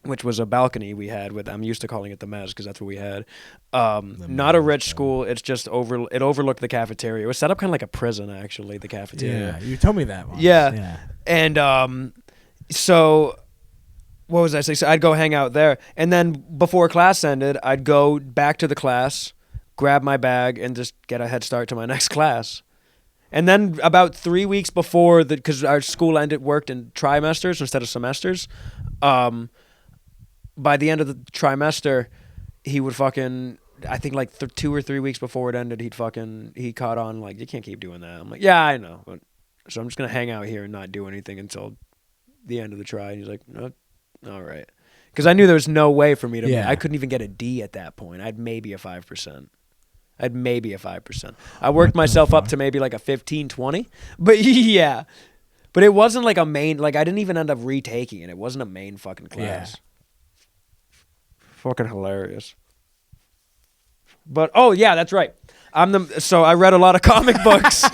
Speaker 1: which was a balcony we had I'm used to calling it the mezz because that's what we had. Not a rich school. It's just it overlooked the cafeteria. It was set up kind of like a prison, actually, the cafeteria.
Speaker 2: Yeah, you told me that once.
Speaker 1: Yeah. And so what was I saying? So I'd go hang out there. And then before class ended, I'd go back to the class, grab my bag, and just get a head start to my next class. And then about 3 weeks before, because our school worked in trimesters instead of semesters, by the end of the trimester, he would fucking, I think like 2 or 3 weeks before it ended, he caught on like, you can't keep doing that. I'm like, yeah, I know. So I'm just going to hang out here and not do anything until the end of the try. And he's like, no, all right. Because I knew there was no way for me to, I couldn't even get a D at that point. I'd maybe a 5%. I had maybe a 5%. I worked myself up to maybe like a 15, 20. But yeah. But it wasn't like a main, like I didn't even end up retaking it. It wasn't a main fucking class. Yeah. Fucking hilarious. But, oh yeah, that's right. So I read a lot of comic books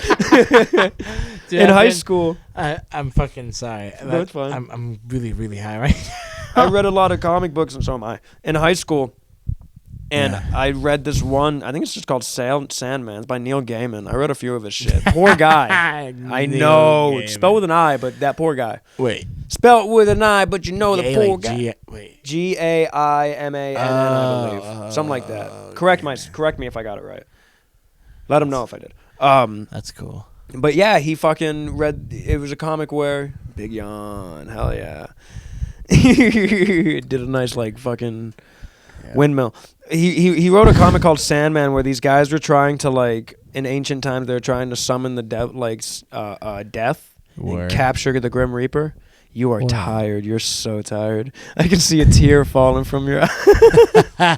Speaker 1: in high school.
Speaker 2: I'm fucking sorry.
Speaker 1: That's fine.
Speaker 2: I'm really, really high right now.
Speaker 1: I read a lot of comic books, and so am I, in high school. And I read this one, I think it's just called Sandman. It's by Neil Gaiman. I read a few of his shit. Poor guy. I know. It's spelled with an I, but that poor guy.
Speaker 2: Wait.
Speaker 1: Spelled with an I, but you know the poor
Speaker 2: like
Speaker 1: guy.
Speaker 2: Wait.
Speaker 1: Gaimann, I believe. Something like that. Correct me if I got it right. Let him know if I did.
Speaker 2: That's cool.
Speaker 1: But yeah, he fucking read, it was a comic where, big yawn, hell yeah. Did a nice like fucking windmill. He wrote a comic called Sandman where these guys were trying to like, in ancient times, they were trying to summon the death and capture the Grim Reaper. You are tired. You're so tired. I can see a tear falling from your eye.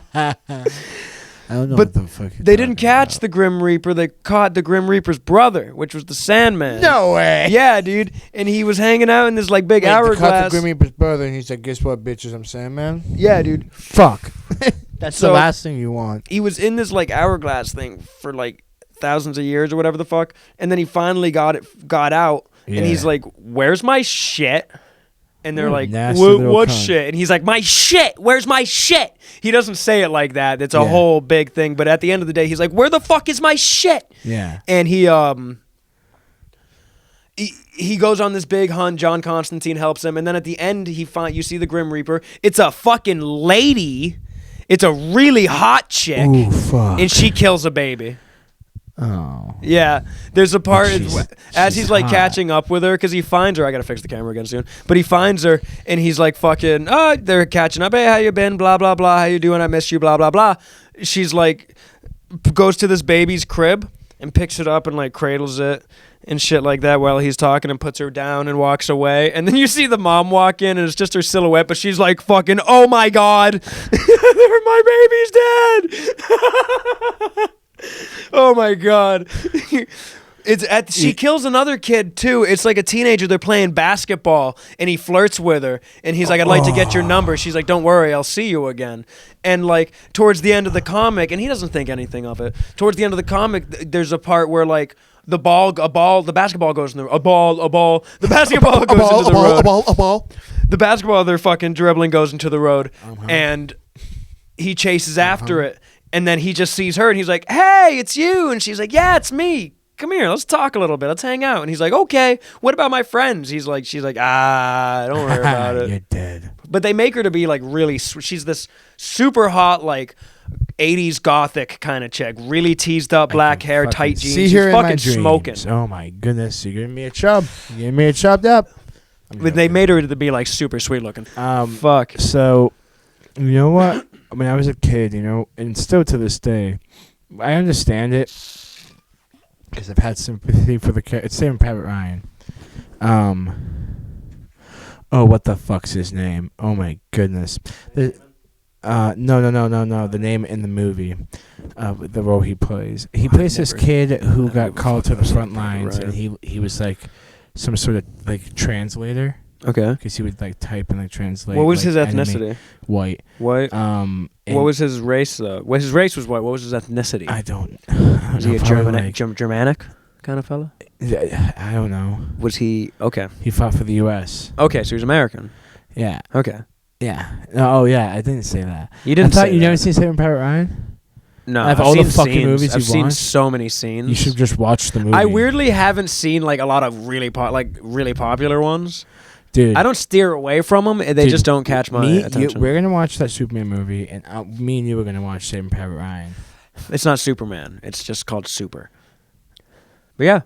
Speaker 2: I don't know
Speaker 1: but
Speaker 2: what the fuck
Speaker 1: they didn't catch the Grim Reaper. They caught the Grim Reaper's brother, which was the Sandman.
Speaker 2: No way.
Speaker 1: Yeah, dude. And he was hanging out in this like big hourglass.
Speaker 2: They caught the Grim Reaper's brother, and he's like, "Guess what, bitches? I'm Sandman."
Speaker 1: Yeah, dude.
Speaker 2: Fuck. That's the last thing you want.
Speaker 1: He was in this like hourglass thing for like thousands of years or whatever the fuck, and then he finally got out, and he's like, "Where's my shit?" And they're like, what shit? And he's like, my shit. Where's my shit? He doesn't say it like that. It's a whole big thing. But at the end of the day, he's like, where the fuck is my shit?
Speaker 2: Yeah.
Speaker 1: And he goes on this big hunt. John Constantine helps him. And then at the end, you see the Grim Reaper. It's a fucking lady. It's a really hot chick.
Speaker 2: Ooh, fuck.
Speaker 1: And she kills a baby.
Speaker 2: Oh.
Speaker 1: Yeah, there's a part as he's like
Speaker 2: hot.
Speaker 1: catching up with her because he finds her. I gotta fix the camera again soon. But he finds her and he's like fucking. Oh, they're catching up. Hey, how you been? Blah blah blah. How you doing? I miss you. Blah blah blah. She's like, goes to this baby's crib and picks it up and like cradles it and shit like that while he's talking and puts her down and walks away. And then you see the mom walk in and it's just her silhouette, but she's like fucking. Oh my god, my baby's dead. Oh my god. She kills another kid too. It's like a teenager. They're playing basketball and he flirts with her and he's like, I'd like to get your number. She's like, don't worry, I'll see you again. And like towards the end of the comic, and he doesn't think anything of it. Towards the end of the comic, there's a part where like the basketball goes in the the basketball goes into the road. The basketball they're fucking dribbling goes into the road and he chases after it. And then he just sees her and he's like, hey, it's you. And she's like, yeah, it's me. Come here. Let's talk a little bit. Let's hang out. And he's like, okay, what about my friends? She's like, don't worry about it.
Speaker 2: You're dead.
Speaker 1: But they make her to be like really, she's this super hot, like 80s gothic kind of chick. Really teased up, black hair, tight jeans.
Speaker 2: See her
Speaker 1: she's fucking smoking.
Speaker 2: Oh my goodness. You're giving me a chub. You're giving me a chubbed up.
Speaker 1: But they made her to be like super sweet looking. Fuck.
Speaker 2: So, you know what? When I was a kid, and still to this day, I understand it because I've had sympathy for the kid. It's Saving Private Ryan. Oh, what the fuck's his name? Oh my goodness. No. The name in the movie, the role he plays. He plays this kid who got called to the front lines, and he was like some sort of like translator.
Speaker 1: Okay.
Speaker 2: Because he would like type and like translate.
Speaker 1: What was
Speaker 2: like,
Speaker 1: his ethnicity?
Speaker 2: White.
Speaker 1: What was his race though? His race was white. What was his ethnicity?
Speaker 2: I don't
Speaker 1: Was he a Germanic kind of fella?
Speaker 2: I don't know.
Speaker 1: Was he okay?
Speaker 2: He fought for the U.S.
Speaker 1: Okay, so he was American.
Speaker 2: Yeah.
Speaker 1: Okay.
Speaker 2: Yeah. Oh yeah, I didn't say that.
Speaker 1: You didn't.
Speaker 2: I thought you never seen Saving Private Ryan.
Speaker 1: No,
Speaker 2: I've all the fucking movies
Speaker 1: I've
Speaker 2: you've
Speaker 1: seen
Speaker 2: watched.
Speaker 1: so many scenes.
Speaker 2: You should just watch the movie.
Speaker 1: I weirdly haven't seen like a lot of really popular ones.
Speaker 2: Dude,
Speaker 1: I don't steer away from them. They just don't catch my attention.
Speaker 2: We're gonna watch that Superman movie, and me and you are gonna watch Saving Private Ryan.
Speaker 1: It's not Superman. It's just called Super. But yeah.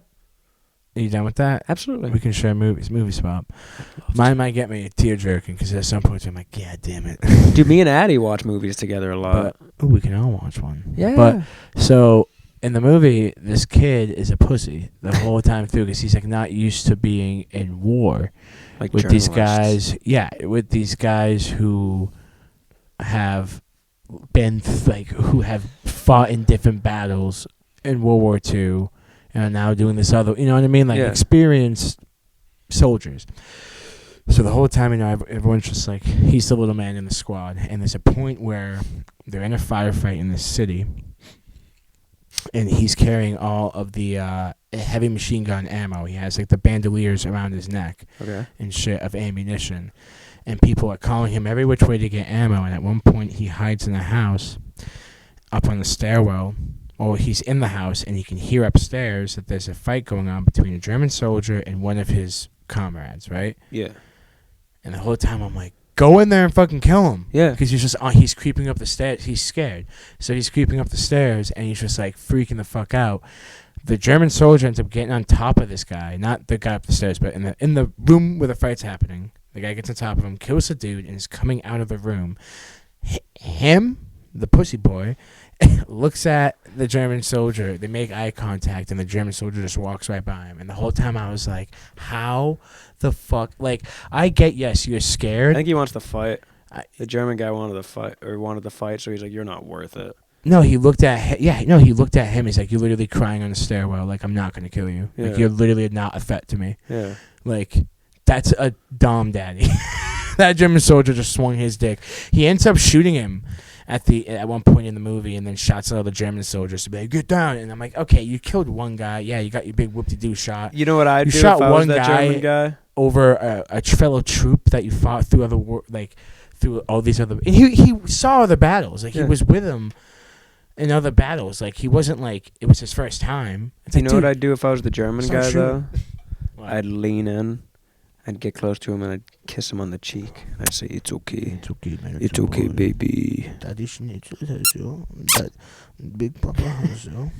Speaker 2: Are you done with that?
Speaker 1: Absolutely.
Speaker 2: We can share movie swap. Mine might get me tear jerking because at some point I'm like, yeah, damn it.
Speaker 1: Dude, me and Addie watch movies together a lot.
Speaker 2: But we can all watch one.
Speaker 1: Yeah.
Speaker 2: But so in the movie, this kid is a pussy the whole time through because he's like not used to being in war
Speaker 1: Like
Speaker 2: with these guys. Yeah, with these guys who have who have fought in different battles in World War II and are now doing this other, you know what I mean? Like experienced soldiers. So the whole time, everyone's just like, he's the little man in the squad. And there's a point where they're in a firefight in the city, and he's carrying all of the heavy machine gun ammo. He has like the bandoliers around his neck and shit of ammunition. And people are calling him every which way to get ammo. And at one point, he hides in a house up on the stairwell. Or he's in the house, and he can hear upstairs that there's a fight going on between a German soldier and one of his comrades, right?
Speaker 1: Yeah.
Speaker 2: And the whole time I'm like, go in there and fucking kill him.
Speaker 1: Yeah.
Speaker 2: Because he's creeping up the stairs. He's scared. So he's creeping up the stairs, and he's just like freaking the fuck out. The German soldier ends up getting on top of this guy. Not the guy up the stairs, but in the room where the fight's happening. The guy gets on top of him, kills the dude, and is coming out of the room. Him, the pussy boy, looks at the German soldier. They make eye contact, and the German soldier just walks right by him. And the whole time I was like, how the fuck? Like, I get, yes, you're scared.
Speaker 1: I think he wants to fight. The German guy wanted the fight, so he's like, you're not worth it.
Speaker 2: No, he looked at he looked at him. He's like, you're literally crying on the stairwell. Like, I'm not going to kill you.
Speaker 1: Yeah.
Speaker 2: Like, you're literally not a threat to me.
Speaker 1: Yeah.
Speaker 2: Like, that's a dom daddy. That German soldier just swung his dick. He ends up shooting him at one point in the movie, and then shots at all the German soldiers to be like, get down. And I'm like, okay, you killed one guy. Yeah, you got your big whoop-de-doo shot.
Speaker 1: You know what I'd do
Speaker 2: shot
Speaker 1: if I was that German guy?
Speaker 2: Over a fellow troop that you fought through through all these other. And he saw other battles. Like, he was with him in other battles. Like, he wasn't like it was his first time. It's
Speaker 1: you
Speaker 2: like,
Speaker 1: know what I'd do if I was the German guy, though?
Speaker 2: What?
Speaker 1: I'd lean in. I'd get close to him and I'd kiss him on the cheek. And I'd say, it's okay.
Speaker 2: It's okay, man.
Speaker 1: It's okay, baby.
Speaker 2: Daddy Schnitzel has you. Big Papa has you.